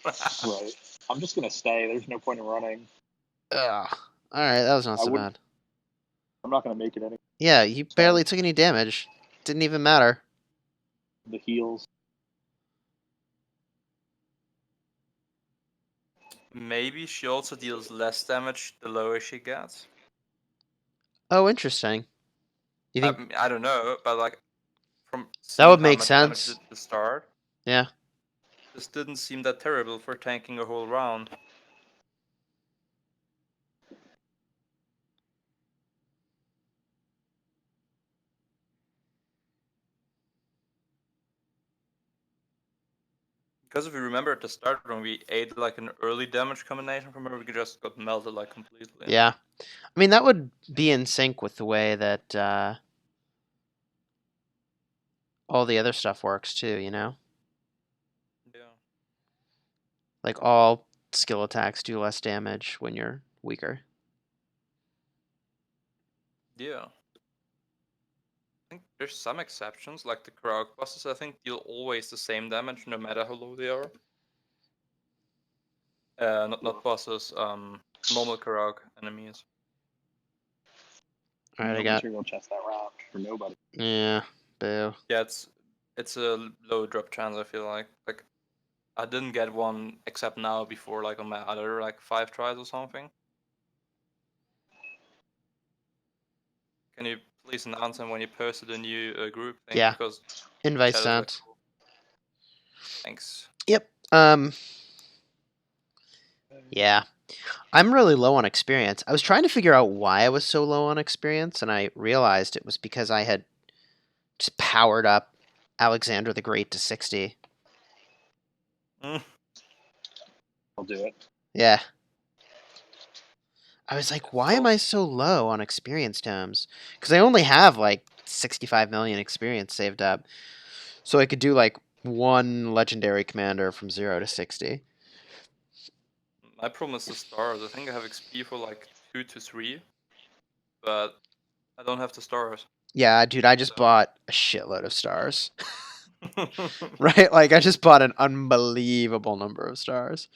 Right. I'm just gonna stay. There's no point in running. Ugh. All right, that was not I so wouldn't- bad. I'm not gonna make it any. Yeah, you barely took any damage. Didn't even matter. The heals. Maybe she also deals less damage the lower she gets. Oh, interesting. You think I don't know, but like from that would seeing how make much damage sense? it did at the start, Yeah. this didn't seem that terrible for tanking a whole round. Because if you remember at the start when we ate like an early damage combination from her, we just got melted like completely. Yeah. I mean, that would be in sync with the way that all the other stuff works too, you know? Yeah. Like all skill attacks do less damage when you're weaker. Yeah. I think there's some exceptions, like the Krog bosses, I think deal always the same damage no matter how low they are. Not bosses, normal Krog enemies. Alright, I No got. material chest that round for nobody. Yeah, boo. Yeah, it's a low drop chance, I feel like. Like I didn't get one except now before like on my other like 5 tries or something. Can you please announce them when you posted a new group thing? Yeah. Because Invite chat is, like, sent. cool. Thanks. Yep. Yeah. I'm really low on experience. I was trying to figure out why I was so low on experience, and I realized it was because I had just powered up Alexander the Great to 60. I'll do it. Yeah. I was like, why am So- I so low on experience tomes? Because I only have like 65 million experience saved up. So I could do like one legendary commander from 0 to 60. My problem is the stars. I think I have XP for like 2 to 3. but I don't have the stars. Yeah, dude, I just bought a shitload of stars. Right? Like, I just bought an unbelievable number of stars.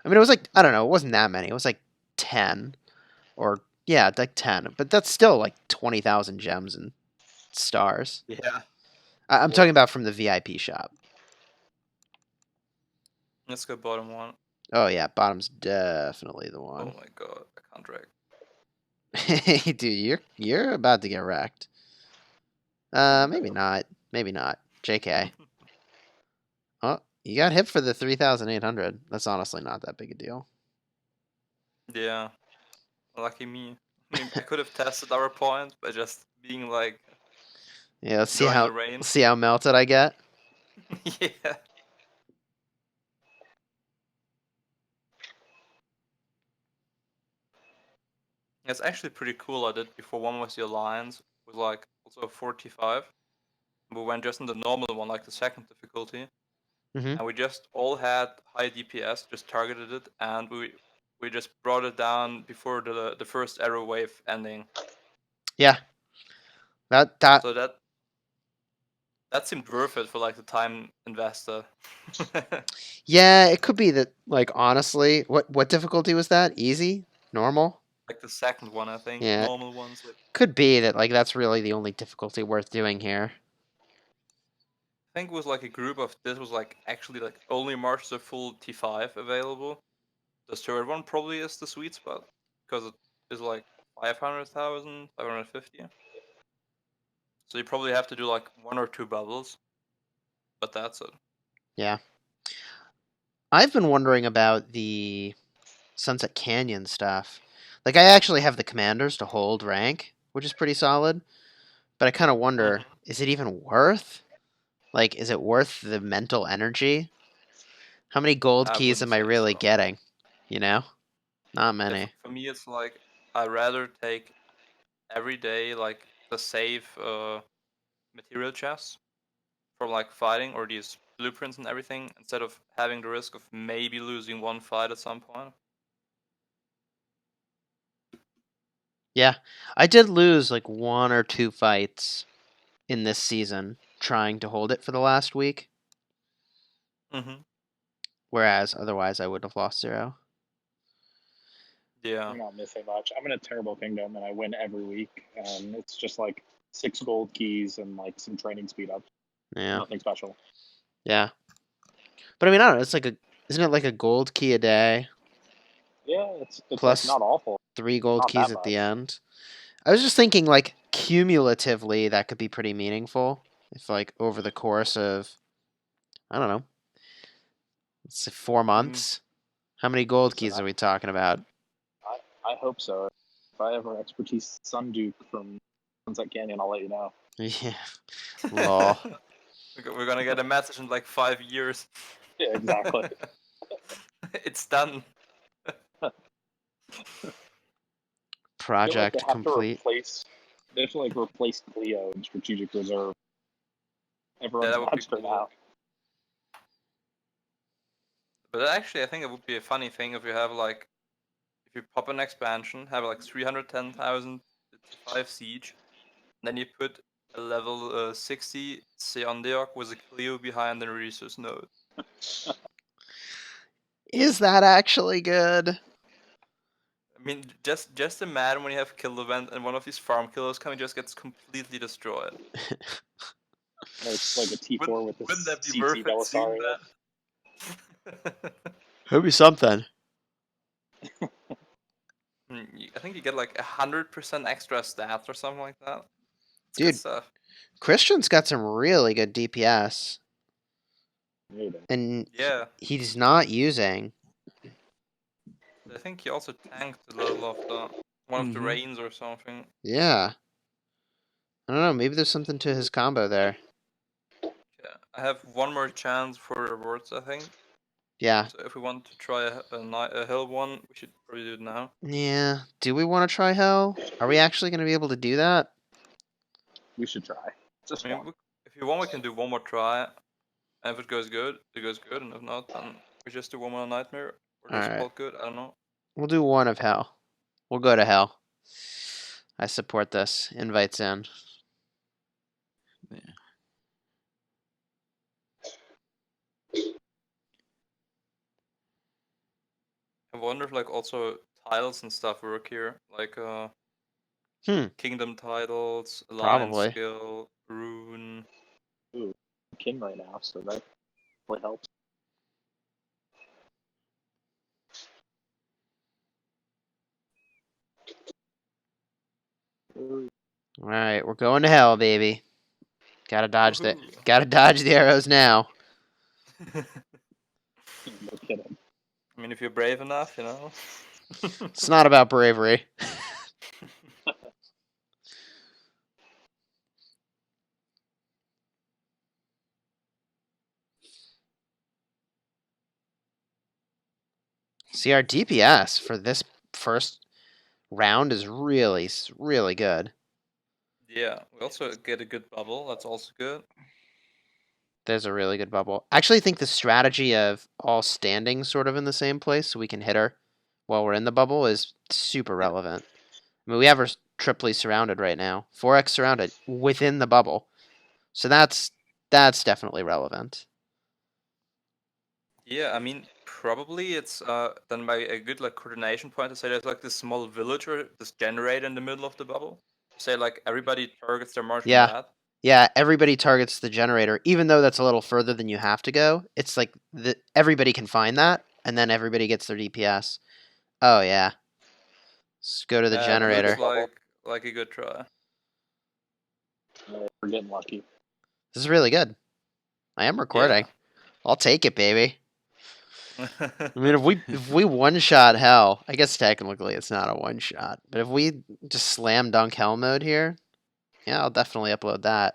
I mean, it was like, I don't know, it wasn't that many. It was like 10. Or, yeah, like 10. But that's still like 20,000 gems and stars. Yeah. I'm talking about from the VIP shop. Let's go bottom one. Oh, yeah, bottom's definitely the Oh one. my god, I can't drag. Hey, dude, you're about to get wrecked. Maybe not. Maybe not. JK. Oh, you got hit for the 3,800. That's honestly not that big a deal. Yeah. Lucky me. I mean, I could have tested our point by just being like, Yeah, let's enjoying the rain. see how melted I get. Yeah. It's actually pretty cool. I did before one was the Alliance, was like also 45. We went just in the normal one, like the second difficulty. Hmm. And we just all had high DPS, just targeted it, and we just brought it down before the first arrow wave ending. Yeah. That So that seemed worth it for like the time invested. Yeah, it could be that, like, honestly, what difficulty was that? Easy? Normal? Like the second one, I think. Yeah. Normal ones. Like, Could be that, like, that's really the only difficulty worth doing here. I think it was like a group of this was like actually like only March the full T5 available. The third one probably is the sweet spot because it is like 500,000, 550. So you probably have to do like 1 or 2 bubbles, but that's it. Yeah. I've been wondering about the Sunset Canyon stuff. Like, I actually have the commanders to hold rank, which is pretty solid. But I kind of wonder, is it even worth? Like, is it worth the mental energy? How many gold I keys wouldn't am I say really so. getting? You know? Not Yeah, many. for me, it's like I'd rather take every day like the safe material chests from like fighting or these blueprints and everything instead of having the risk of maybe losing one fight at some point. Yeah. I did lose like 1 or 2 fights in this season trying to hold it for the last week. Mm-hmm. Whereas otherwise I would have lost 0. Yeah. I'm not missing much. I'm in a terrible kingdom and I win every week, and it's just like 6 gold keys and like some training speed ups. Yeah. Nothing special. Yeah. But I mean, I don't know. It's like isn't it like a gold key a day? Yeah, it's Plus like not awful. 3 gold Not keys that at the much. end. I was just thinking, like, cumulatively, that could be pretty meaningful. If, like, over the course of, I don't know, let's say 4 months. How many gold Listen, keys are we talking about? I hope so. If I ever expertise Sun Duke from Sunset Canyon, I'll let you know. Yeah. Lol. We're gonna get a message in like 5 years. Yeah, exactly. It's done. I feel like they Project have to complete. replace. They have to like replace Cleo in strategic reserve. Everyone's that would be watched her cool. now. But actually, I think it would be a funny thing if you have like, if you pop an expansion, have like 310,000 T5 siege, then you put a level 60 Seondeok with a Cleo behind the resource node. Is that actually good? I mean, just imagine when you have kill event and one of these farm killers come and just gets completely destroyed. It's like a T4 with Wouldn't this that be worth CT it seeing Belisarius. that? Could be something. I think you get like 100% extra stats or something like that. It's good Dude, stuff. Christian's got some really good DPS. And Yeah, he's not using. I think he also tanked a little of the one of the rains or something. Yeah. I don't know. Maybe there's something to his combo there. Yeah, I have one more chance for rewards, I think. Yeah. So if we want to try a hill one, we should probably do it now. Yeah. Do we want to try hell? Are we actually going to be able to do that? We should try. Just I mean, one. if you want, we can do one more try. And if it goes good, it goes good. And if not, then we just do one more nightmare. Or just Alright. call it good. I don't know. We'll do one of hell. We'll go to hell. I support this. Invites in. Yeah. I wonder if like also titles and stuff work here, like kingdom titles, alliance Probably. skill, rune. Ooh, I'm king right now, so that really helps. Ooh, All right, we're going to hell, baby. Gotta dodge Woohoo. the arrows now. no kidding. I mean, if you're brave enough, you know. It's not about bravery. See, our DPS for this first round is really, really good. Yeah, we also get a good bubble. That's also good. There's a really good bubble. I actually think the strategy of all standing sort of in the same place so we can hit her while we're in the bubble is super relevant. I mean, we have her triply surrounded right now. 4x surrounded within the bubble. So that's definitely relevant. Yeah, I mean, probably it's then by a good like coordination point to say there's like this small village or this generator in the middle of the bubble. Say like everybody targets their march on Yeah. that. Yeah, everybody targets the generator, even though that's a little further than you have to go. It's like everybody can find that, and then everybody gets their DPS. Oh yeah, let's go to the It generator. looks like a good try. We're getting lucky. This is really good. I am recording. I'll take it, baby. I mean, if we one shot hell, I guess technically it's not a one shot, but if we just slam dunk hell mode here, yeah, I'll definitely upload that.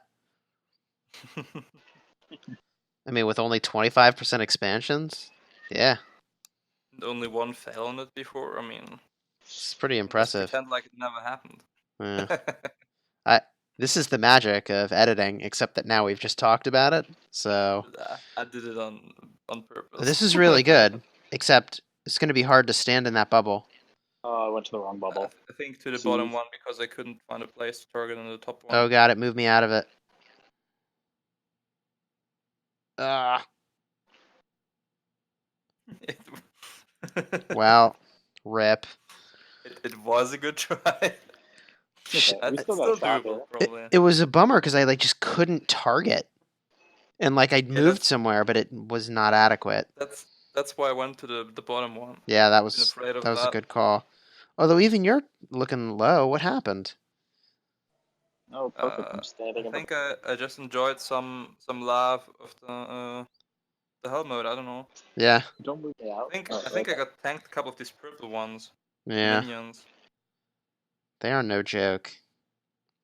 I mean, with only 25% expansions, yeah, Only one fail on it before. I mean, it's pretty just impressive. pretend like it never happened. Yeah. This is the magic of editing, except that now we've just talked about it. So I did it on purpose. this is really good, except it's going to be hard to stand in that bubble. Oh, I went to the wrong bubble. I think to the See. bottom one because I couldn't find a place to target on the top one. Oh god, it moved me out of it. Ah, well, rip. It was a good try. Okay, we It's still still got a shot doable, here. probably. It was a bummer because I like just couldn't target, and like I'd moved that's- somewhere, but it was not adequate. That's why I went to the bottom one. Yeah, that Been was afraid of a good call. Although even you're looking low. What happened? Oh, perfect. I'm standing I in the. think I just enjoyed some laugh of the hell mode. I don't know. Yeah, Don't move me out. I think I got tanked a couple of these purple ones. yeah, Minions. they are no joke.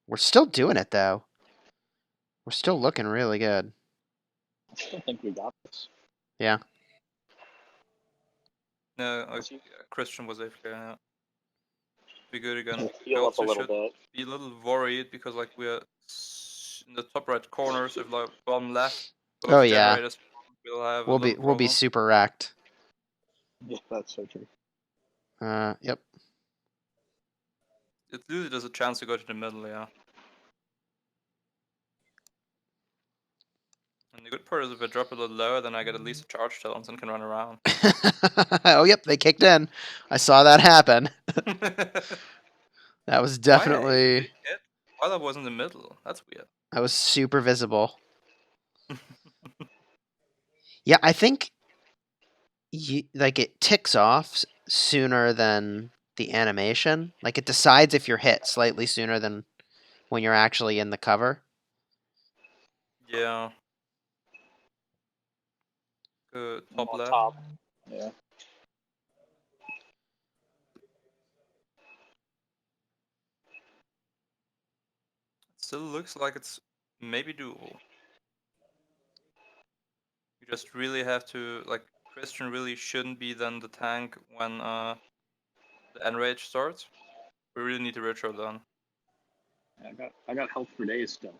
We're still doing it though. We're still looking really good. I still think we got this. Yeah. No, Christian was AFK. Yeah. Be good again. We'll We heal up a also little should bit. be a little worried because like we're in the top right corners of like bottom left. Both Oh yeah. generators will have a little We'll be problem. super wrecked. Yeah, that's so true. Yep. It usually there's a chance to go to the middle, yeah. And the good part is if I drop a little lower, then I get at least a charge talents and can run around. Oh yep, they kicked in. I saw that happen. That was definitely. While I was in the middle. That's weird. That was super visible. Yeah, I think like it ticks off sooner than the animation. Like it decides if you're hit slightly sooner than when you're actually in the cover. Yeah. Good. I'm Top on left. top. Yeah. Still looks like it's maybe doable. You just really have to like Christian really shouldn't be then the tank when the enrage starts. We really need the retro done. I got health for days still.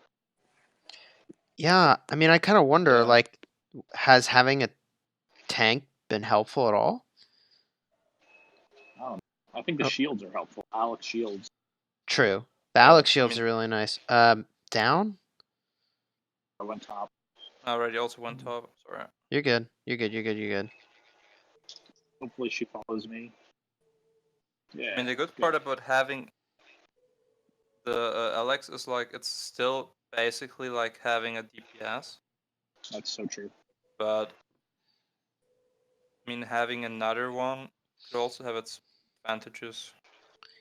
Yeah, I mean, I kind of wonder, Yeah. like, has having a tank been helpful at all? I think the shields are helpful. Alex shields. True. The Alex I shields mean- are really nice. Down? I went top. I already also went top. Sorry. You're good. You're good. You're good. You're good. Hopefully she follows me. Yeah. I mean, the good part about having the Alex is like it's still basically like having a DPS, That's so true. but I mean, having another one could also have its advantages.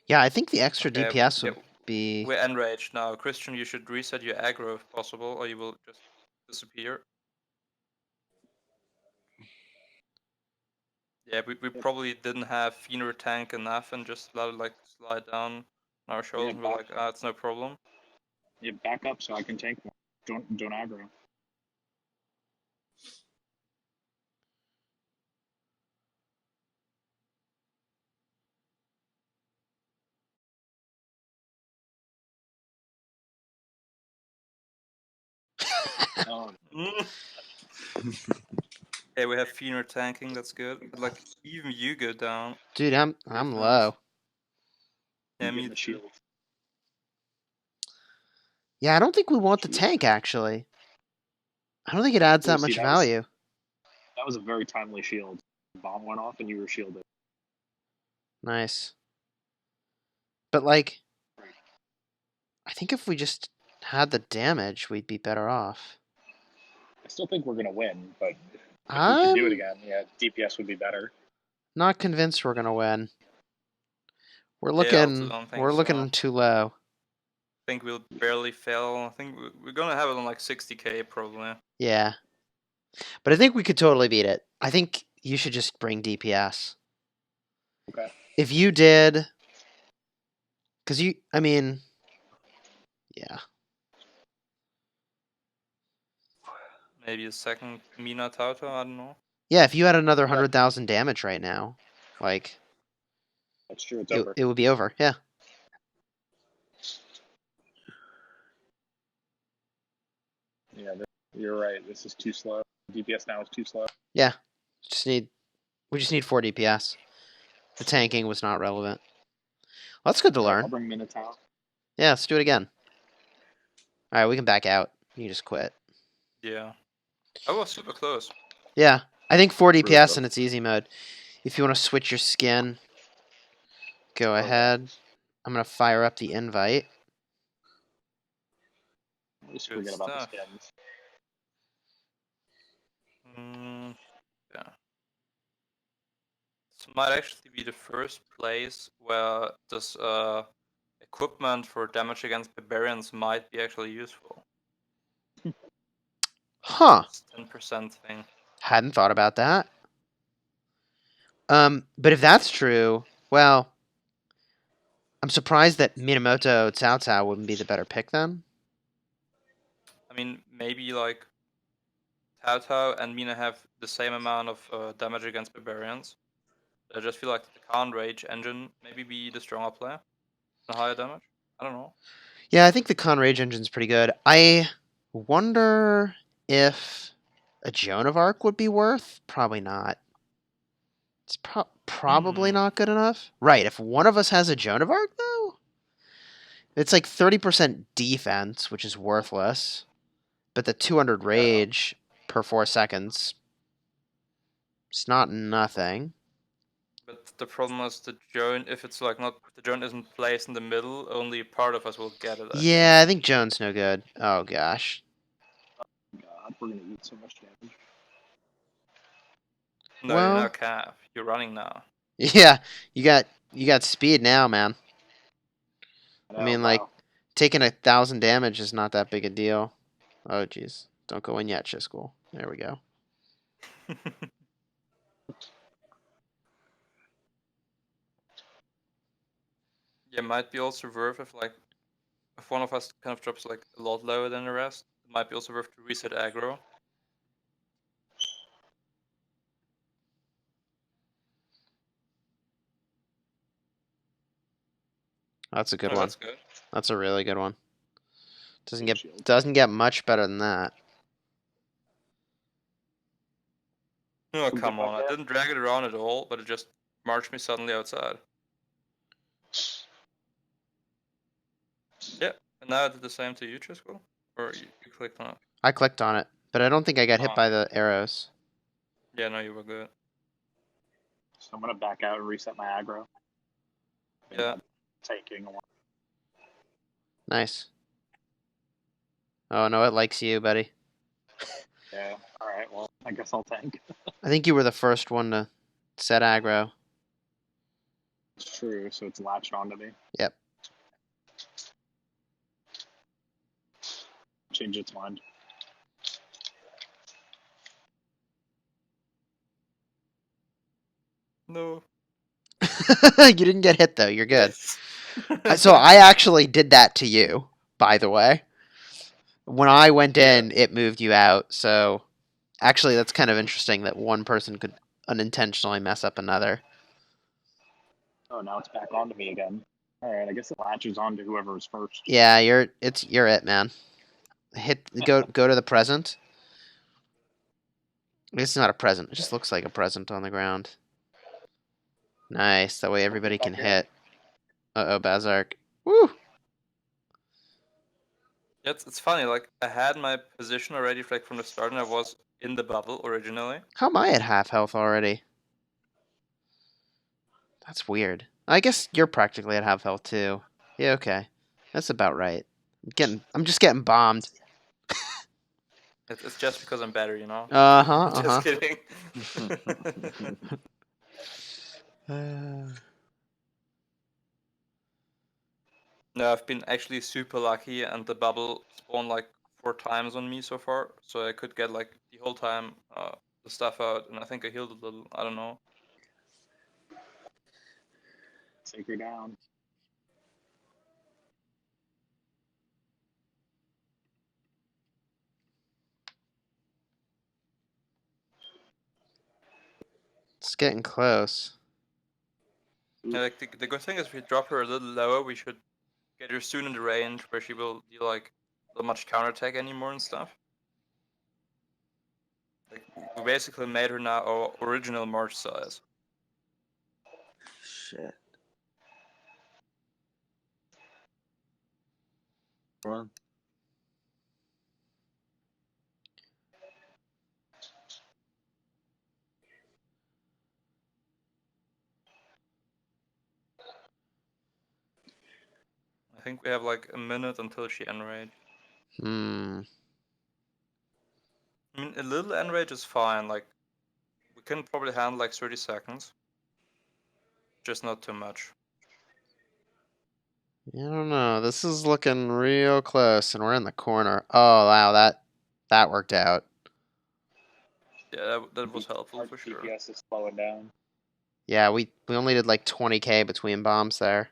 Yeah, I think the extra Okay, DPS yeah, would be. we're enraged now. Christian, you should reset your aggro if possible, or you will just disappear. Yeah, we probably didn't have Fener tank enough and just let it like slide down on our shoulders and we're like, ah, it's no problem. Yeah, back up so I can tank more. Don't aggro. Oh, Okay, we have Fener tanking, that's good. But like, even you go down. Dude, I'm Pretty fast. low. Yeah, I'm me getting the too. shield. Yeah, I don't think we want the tank actually. I don't think it adds Ooh, that see, much that was- value. That was a very timely shield. Bomb went off and you were shielded. Nice. But like, I think if we just had the damage, we'd be better off. I still think we're gonna win, but if we could do it I'm again, yeah, DPS would be better. not convinced we're gonna win. We're Yeah, I also looking don't think we're so. looking too low. I think we'll barely fail. I think we're gonna have it on like 60k probably. Yeah. But I think we could totally beat it. I think you should just bring DPS. Okay. If you did, because I mean, yeah. Maybe a second Mina Tauto, I don't know. Yeah, if you had another Okay. 100,000 damage right now, like, That's true. It's over. it would be over. Yeah. Yeah, you're right. This is too slow. DPS now is too slow. Yeah. We just need 4 DPS. The tanking was not relevant. Well, that's good to Alright, I'll learn. bring Minotaur. Yeah, let's do it again. All right, we can back out. You just quit. Yeah. I was super close. Yeah, I think 4 Really DPS tough. and it's easy mode. If you want to switch your skin, go Okay. ahead. I'm gonna fire up the invite. Just Good forget about the stuff. skins. Yeah. This might actually be the first place where this equipment for damage against barbarians might be actually useful. Huh? This 10% thing. Hadn't thought about that. But if that's true, well, I'm surprised that Minamoto Cao Cao wouldn't be the better pick then. I mean, maybe like Tao Tao and Mina have the same amount of damage against barbarians. I just feel like the Khan Rage engine maybe be the stronger player. The higher damage? I don't know. Yeah, I think the Con Rage engine's pretty good. I wonder if a Joan of Arc would be worth. Probably not. It's probably Hmm. not good enough. Right, if one of us has a Joan of Arc, though, it's like 30% defense, which is worthless. But the 200 rage per 4 seconds, it's not nothing. But the problem is the drone, if it's like not, if the drone isn't placed in the middle, only part of us will get it. Yeah, I think Joan's no good. Oh, gosh. God, we're gonna eat so much damage. No, you're Well- now calf. You're running now. Yeah, you got speed now, man. I mean, like, wow. taking 1,000 damage is not that big a deal. Oh, jeez. Don't go in yet, Chisgule. There we go. Yeah, might be also worth if one of us kind of drops like a lot lower than the rest, it might be also worth to reset aggro. That's a good Oh, one. that's good. That's a really good one. Good shield. Doesn't get much better than that. Oh, Some come Debuff on. I there? didn't drag it around at all, but it just marched me suddenly outside. Now I did the same to you, Chisgule? Or you clicked on it? I clicked on it, but I don't think I got hit Oh. by the arrows. Yeah, no, you were good. So I'm gonna back out and reset my aggro. Yeah. Taking a while. Nice. Oh no, it likes you, buddy. Yeah. All right. Well, I guess I'll tank. I think you were the first one to set aggro. It's true. So it's latched onto me. Yep. Change its mind. No. You didn't get hit though. You're good. Yes. So I actually did that to you, by the way. When I went Yeah. in, it moved you out. So actually, that's kind of interesting that one person could unintentionally mess up another. Oh, now it's back onto me again. All right. I guess it latches onto whoever was first. Yeah, you're it, man. Go to the present. It's not a present. It just looks like a present on the ground. Nice. That way everybody can hit. Uh-oh, Bazark. Woo! Yeah, it's funny, like, I had my position already like from the start and I was in the bubble originally. How am I at half health already? That's weird. I guess you're practically at half health too. Yeah, okay. That's about right. I'm just getting bombed. It's just because I'm better, you know? Uh-huh, Just kidding. No, I've been actually super lucky and the bubble spawned like 4 times on me so far. So I could get like the whole time the stuff out and I think I healed a little. I don't know. Take her down. It's getting close. Yeah, like the good thing is if we drop her a little lower, we should get her soon in the range where she will deal like not much counterattack anymore and stuff. Like we basically made her now our original March size. Shit. Run. I think we have like a minute until she enrage. Hmm. I mean, a little enrage is fine. Like we can probably handle like 30 seconds, just not too much. I don't know. This is looking real close, and we're in the corner. Oh wow, that worked out. Yeah, that was helpful Our for sure. DPS is slowing down. Yeah, we only did like 20k between bombs there.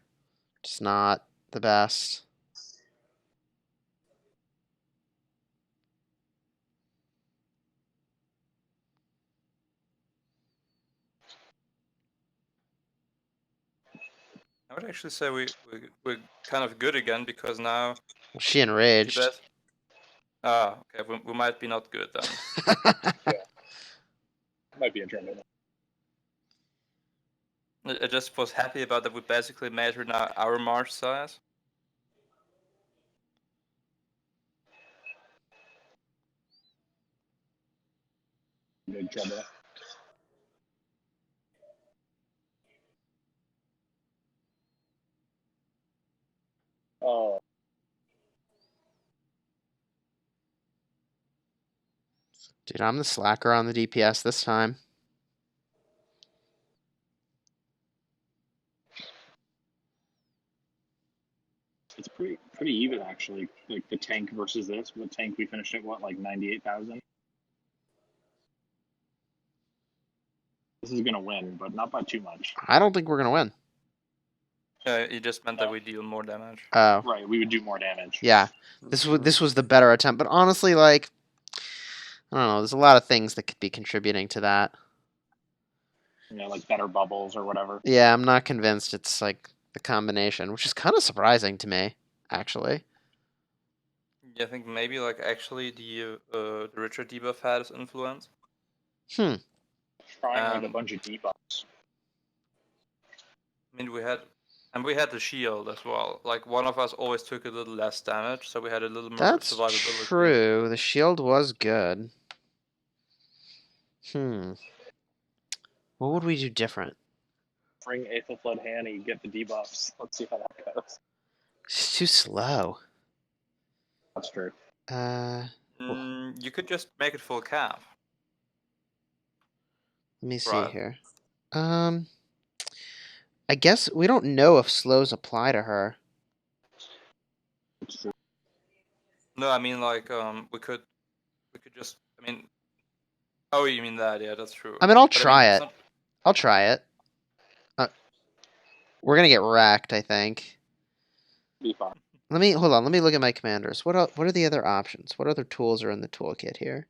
Just not the best. I would actually say we're kind of good again because now She enraged. DPS. Ah, okay, we might be not good then. Might be in trouble. I just was happy about that we basically made her now our March size. Big trouble. Oh, Dude, I'm the slacker on the DPS this time. it's pretty even actually. Like the tank versus this. What tank we finished at? What, like 98,000? This is gonna win, but not by too much. I don't think we're gonna win. It just meant that we deal more damage. Oh, Right, we would do more damage. yeah. This was the better attempt, but honestly, like, I don't know. There's a lot of things that could be contributing to that. You know, like better bubbles or whatever. Yeah, I'm not convinced it's like the combination, which is kind of surprising to me, actually. Yeah, I think maybe like actually the Richard debuff had his influence. Hmm. Trying like a bunch of debuffs. I mean, we had And we had the shield as well. Like, one of us always took a little less damage, so we had a little more That's survivability. true. The shield was good. What would we do different? Bring Aethel Flood Hanny, get the debuffs. Let's see how that goes. It's too slow. That's true. You could just make it full cap. Let me see Right. here. I guess we don't know if slows apply to her. It's true. No, I mean, like, we could just, I mean, oh, you mean that? Yeah, that's true. I mean, I'll But try it's it. not- I'll try it. We're gonna get wrecked, I think. Be fine. Hold on. Let me look at my commanders. What are the other options? What other tools are in the toolkit here?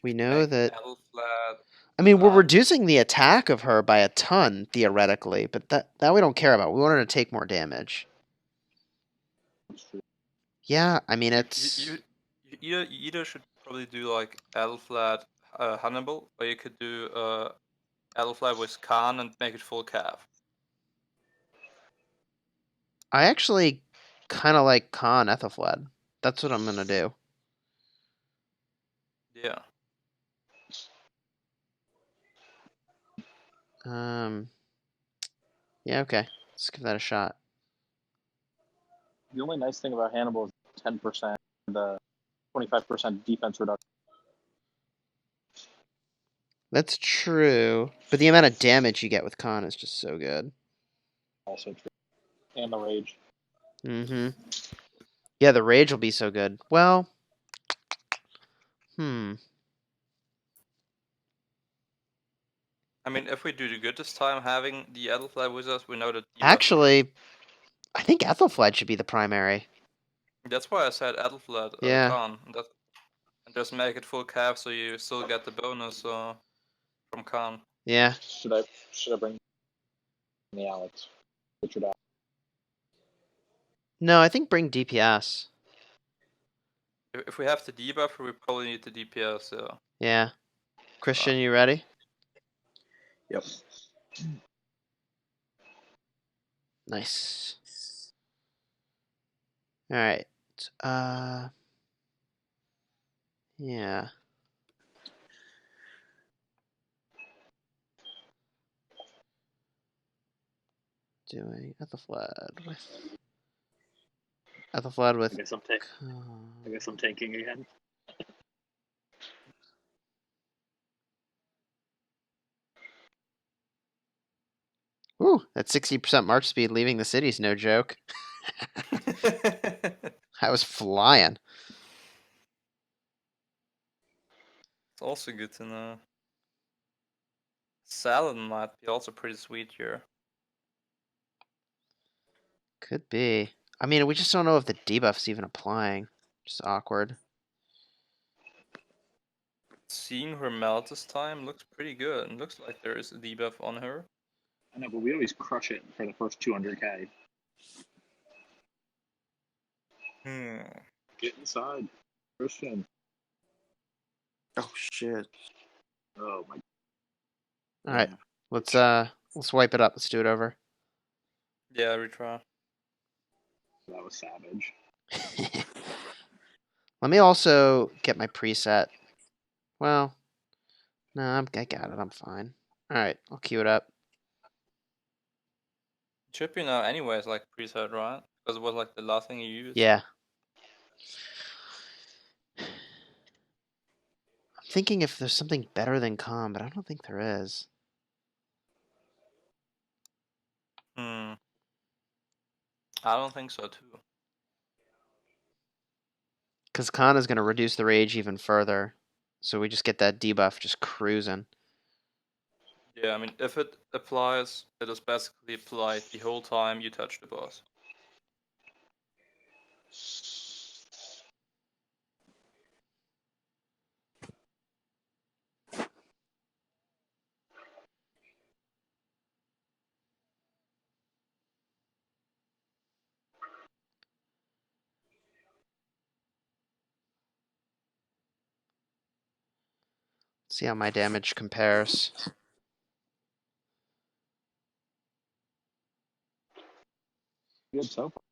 We know make that. Battle Flat. I mean, we're Um, reducing the attack of her by a ton theoretically, but that we don't care about. We want her to take more damage. It's true. Yeah, I mean you, it's. you either should probably do like Flat Hannibal, or you could do Flat with Khan and make it full cap. I actually kind of like Khan Ethelfled. That's what I'm gonna do. Yeah. Yeah, okay. Let's give that a shot. The only nice thing about Hannibal is 10%, the 25% defense reduction. That's true, but the amount of damage you get with Khan is just so good. Also true. And the rage. Mm-hmm. Yeah, the rage will be so good. Well, I mean, if we do good this time, having the Flat with us, we know that. Actually, I think Ethelfled should be the primary. That's why I said Flat Yeah. Khan. And just make it full cap so you still get the bonus from Khan. Yeah. Should I bring the Alex? Richard Alex. No, I think bring DPS. If we have the debuff, we probably need the DPS. Yeah. Christian, you ready? Yep. Nice. All right. Yeah. Doing Ethelfled with. I guess I'm tanking again. Ooh, that 60% march speed leaving the city's no joke. I was flying. It's also good to know. Salad might be also pretty sweet here. Could be. I mean, we just don't know if the debuff's even applying. Just awkward. Seeing her melt this time looks pretty good. It looks like there is a debuff on her. I know, but we always crush it for the first 200k. Get inside, Christian. Oh shit. Oh my. All right. Yeah. Let's wipe it up. Let's do it over. Yeah, retry. That was savage. Let me also get my preset. Well, no, I got it. I'm fine. All right, I'll queue it up. It should be now anyways, like preset, right? Because it was like the last thing you used. Yeah. I'm thinking if there's something better than Calm, but I don't think there is. I don't think so too. Because Khan is going to reduce the rage even further. So we just get that debuff just cruising. Yeah, I mean, if it applies, it is basically applied the whole time you touch the boss. See how my damage compares. Good so far.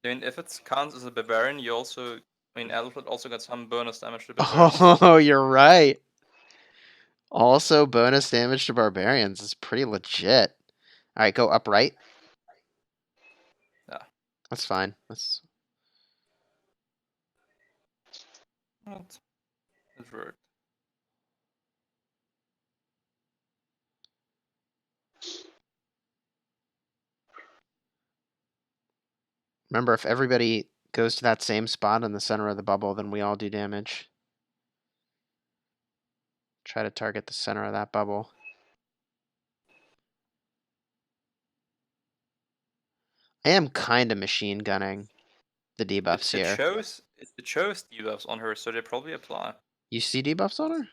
I mean, if it counts as a barbarian, you also, I mean, Alfred also got some bonus damage to barbarians. Oh, you're right. Also, bonus damage to barbarians is pretty legit. All right, go upright. Yeah. That's fine. That's What? It worked. remember if everybody goes to that same spot in the center of the bubble, then we all do damage. Try to target the center of that bubble. I am kind of machine gunning the debuffs It here. shows debuffs on her, so they probably apply. You see debuffs on her?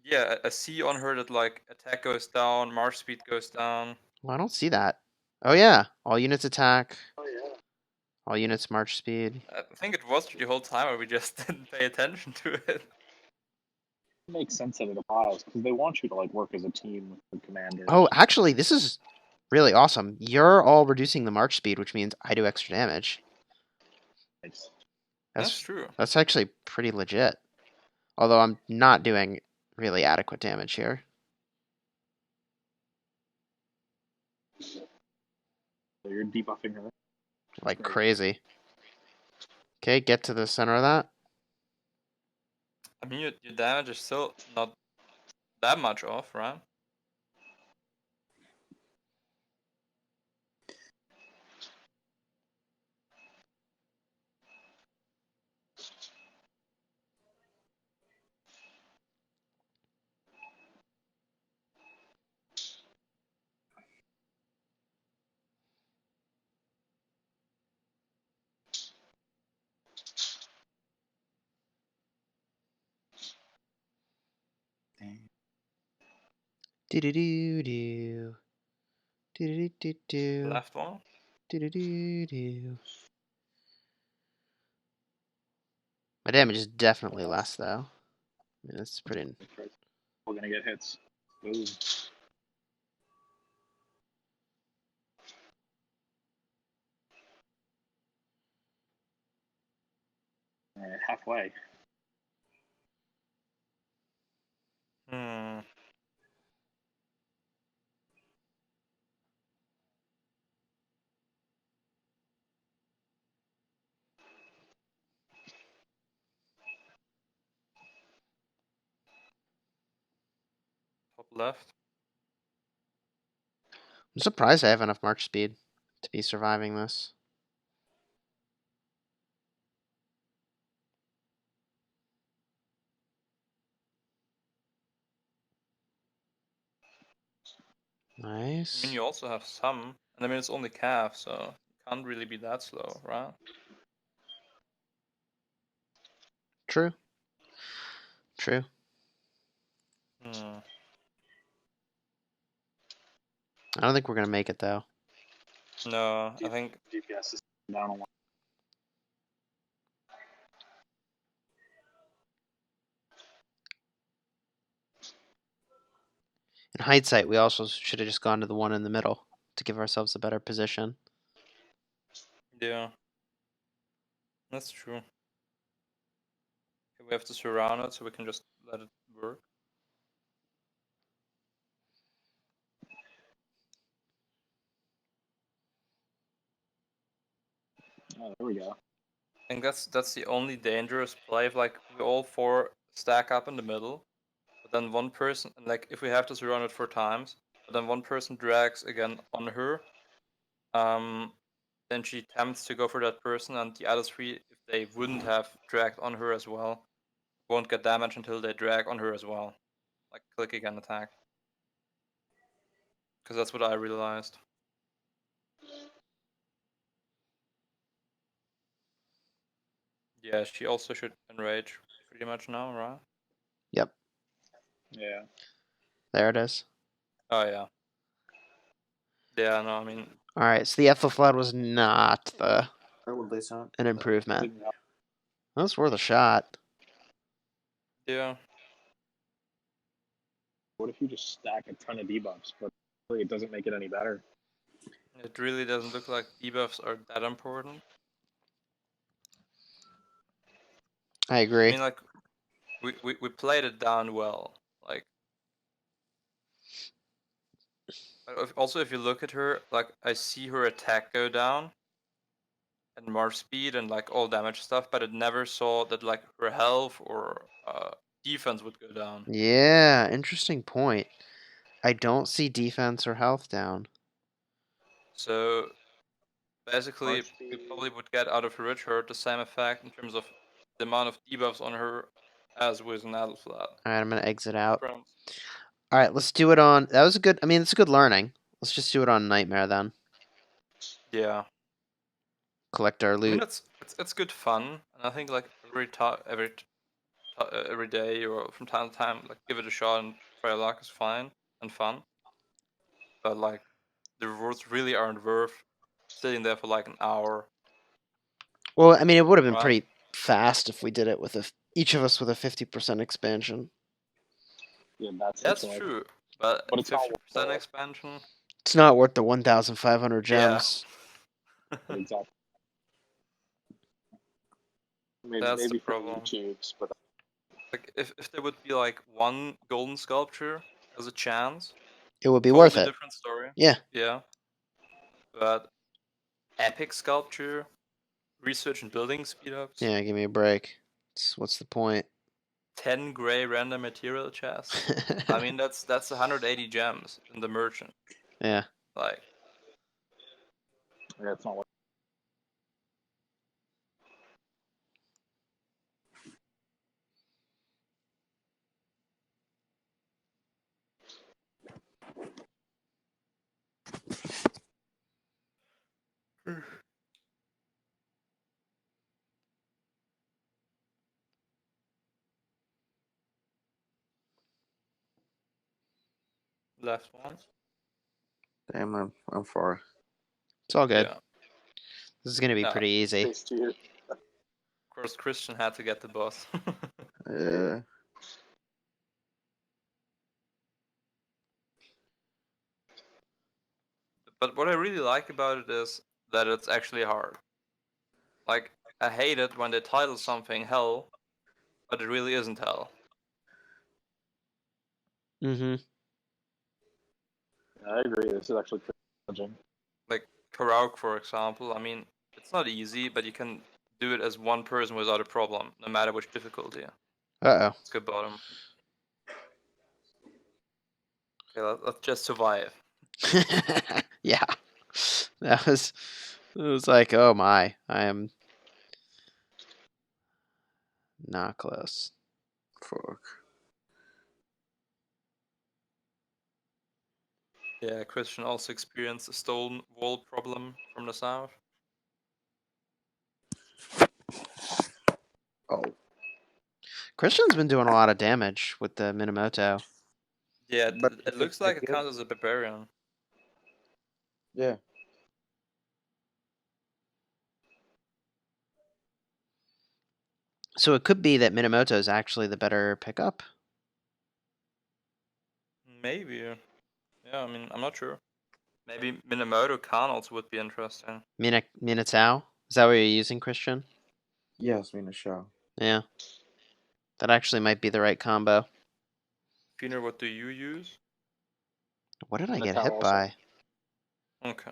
Yeah, I see on her that like attack goes down, march speed goes down. Well, I don't see that. Oh yeah, all units attack. All units march speed. I think it was the whole time, or we just didn't pay attention to it. It makes sense that it applies because they want you to like work as a team with the commanders. Oh, actually, this is really awesome. You're all reducing the march speed, which means I do extra damage. Nice. That's true. That's actually pretty legit. Although I'm not doing really adequate damage here. So you're debuffing her. Like Great. crazy. Okay, get to the center of that. I mean, your damage is still not that much off, right? Do do do do. Do do do do. Left one. Do do do do. My damage is definitely less though. I mean, it's pretty. We're gonna get hits. Ooh. Alright, halfway. Hmm. Top left. I'm surprised I have enough march speed to be surviving this. I mean, Nice. you also have some, and I mean it's only calf, so you can't really be that slow, right? True. True. Hmm. I don't think we're gonna make it though. No, I think GPS is down a lot. In hindsight, we also should have just gone to the one in the middle to give ourselves a better position. yeah, that's true. We have to surround it, so we can just let it work. Oh, there we go. I think that's the only dangerous play. If like we all four stack up in the middle, but then one person, like if we have to surround it 4 times, but then one person drags again on her, then she attempts to go for that person, and the other three, if they wouldn't have dragged on her as well, won't get damage until they drag on her as well, like click again attack. Because that's what I realized. Yeah, she also should enrage pretty much now, right? Yep, Yeah. there it is. Oh yeah. Yeah, no, I mean, All right, so the Ethel flood was not Where will they sound? an improvement. Didn't help. That's worth a shot. yeah. What if you just stack a ton of debuffs, but really it doesn't make it any better? it really doesn't look like debuffs are that important. I I agree. mean, like, we played it down well. Like, also if you look at her, like, I see her attack go down, and march speed and like all damage stuff, but it never saw that like her health or defense would go down. Yeah, interesting point. I don't see defense or health down. So basically, March we speed. probably would get out of Rich Hurt the same effect in terms of the amount of debuffs on her as with an Adel Flat. All right, I'm gonna exit out. Friends. All right, let's do it on. That was a good. I mean, it's a good learning. Let's just do it on Nightmare then. Yeah, Collect our I mean loot. it's good fun, and I think like every day or from time to time, like give it a shot and try your luck is fine and fun. But like the rewards really aren't worth sitting there for like an hour. Well, I mean, it would have been Right. pretty fast if we did it with each of us with a 50% expansion. Yeah, that's That's the thing. true, but But it's not 50% worth it. expansion. It's not worth the 1,500 gems. Exactly. That's Maybe the for problem. YouTube's, but Like if there would be like one golden sculpture as a chance, It would be worth totally it. different story. Yeah. Yeah, but epic sculpture, research and building speed ups, Yeah, give me a break. What's the point? 10 gray random material chests. I mean that's 180 gems in the merchant. Yeah. Like yeah, it's not worth last one. Damn, I'm far. It's all good. Yeah. This is gonna be No, pretty easy. Space tier. of course Christian had to get the boss. Yeah. But what I really like about it is that it's actually hard. Like, I hate it when they title something hell, but it really isn't hell. Mm-hmm. Yeah, I agree. This is actually pretty challenging. Like, Karauk, for example, I mean, it's not easy, but you can do it as one person without a problem, no matter which difficulty. Uh Let's go bottom. Okay, let's just survive. oh. Yeah. That was. It was like, oh my, I am not close. Fuck. Yeah, Christian also experienced a stone wall problem from the south. Oh. Christian's been doing a lot of damage with the Minamoto. Yeah, But it looks like it counts as a barbarian. Yeah. So it could be that Minamoto is actually the better pickup. Maybe. Yeah, I mean, I'm not sure. Maybe Minamoto Connells would be interesting. Minatao? Is that what you're using, Christian? Yes, Mina Shao. Yeah. That actually might be the right combo. Peter, what do you use? What did I get Minatao hit also. by? Okay.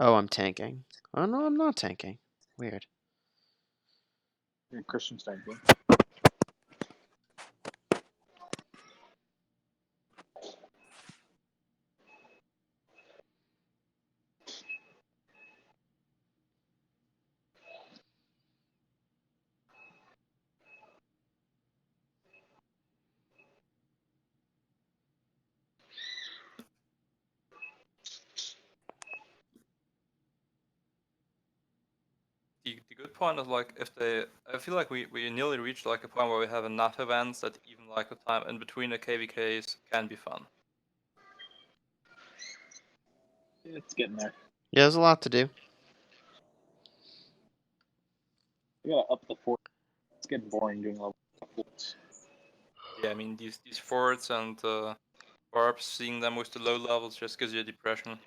Oh, I'm tanking. Oh, no, I'm not tanking. Weird. Yeah, Christian's tanking. The good point is like if they, I feel like we nearly reached like a point where we have enough events that even like the time in between the KVKs can be fun. It's getting there. Yeah, there's a lot to do. We gotta up the fort. It's getting boring doing level 4s. Yeah, I mean these forts and barbs, seeing them with the low levels just gives you a depression.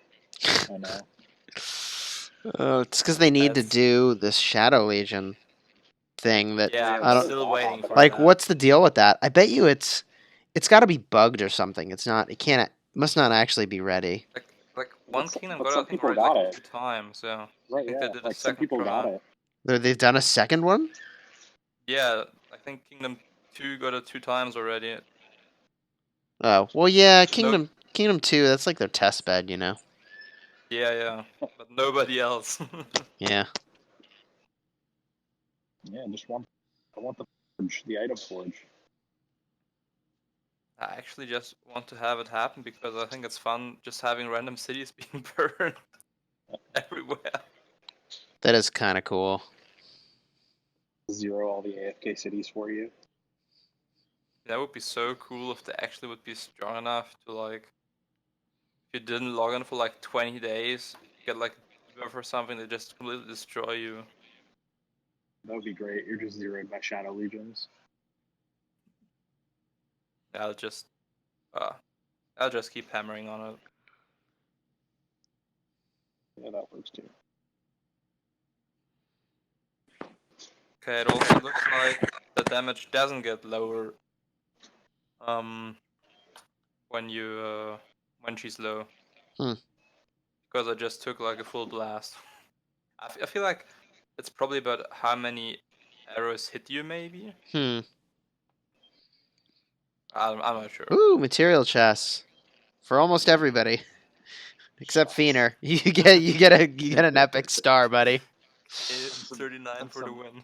I know. Oh, it's because they need to That's- do this Shadow Legion thing that Yeah, Yeah, I'm I don't still waiting for like. that. What's the deal with that? I bet you it's got to be bugged or something. It's not. It can't. Must not actually be ready. Like one kingdom got it, some I think people already got like it. 2 times. So Right, I think yeah. they did a Like some second people got try. it. They've done a second one. Yeah, I think Kingdom 2 got it 2 times already. Oh well, yeah. No, Kingdom 2. That's like their test bed, you know. yeah, but nobody else. Yeah. Yeah, just want. I want the forge, the item forge. I actually just want to have it happen because I think it's fun just having random cities being burned everywhere. That is kind of cool. Zero all the AFK cities for you. That would be so cool if they actually would be strong enough to like, if you didn't log in for like 20 days, get like a debuff or something that just completely destroy you. That would be great. You're just zeroed by Shadow Legions. I'll just, I'll just keep hammering on it. Yeah, that works too. Okay, it also looks like the damage doesn't get lower um when you when she's low. Hmm. Because I just took like a full blast. I feel like it's probably about how many arrows hit you, maybe. Hmm. I'm not sure. Ooh, material chests for almost everybody except Feener. You get an epic star, buddy. 39 That's for the some- win.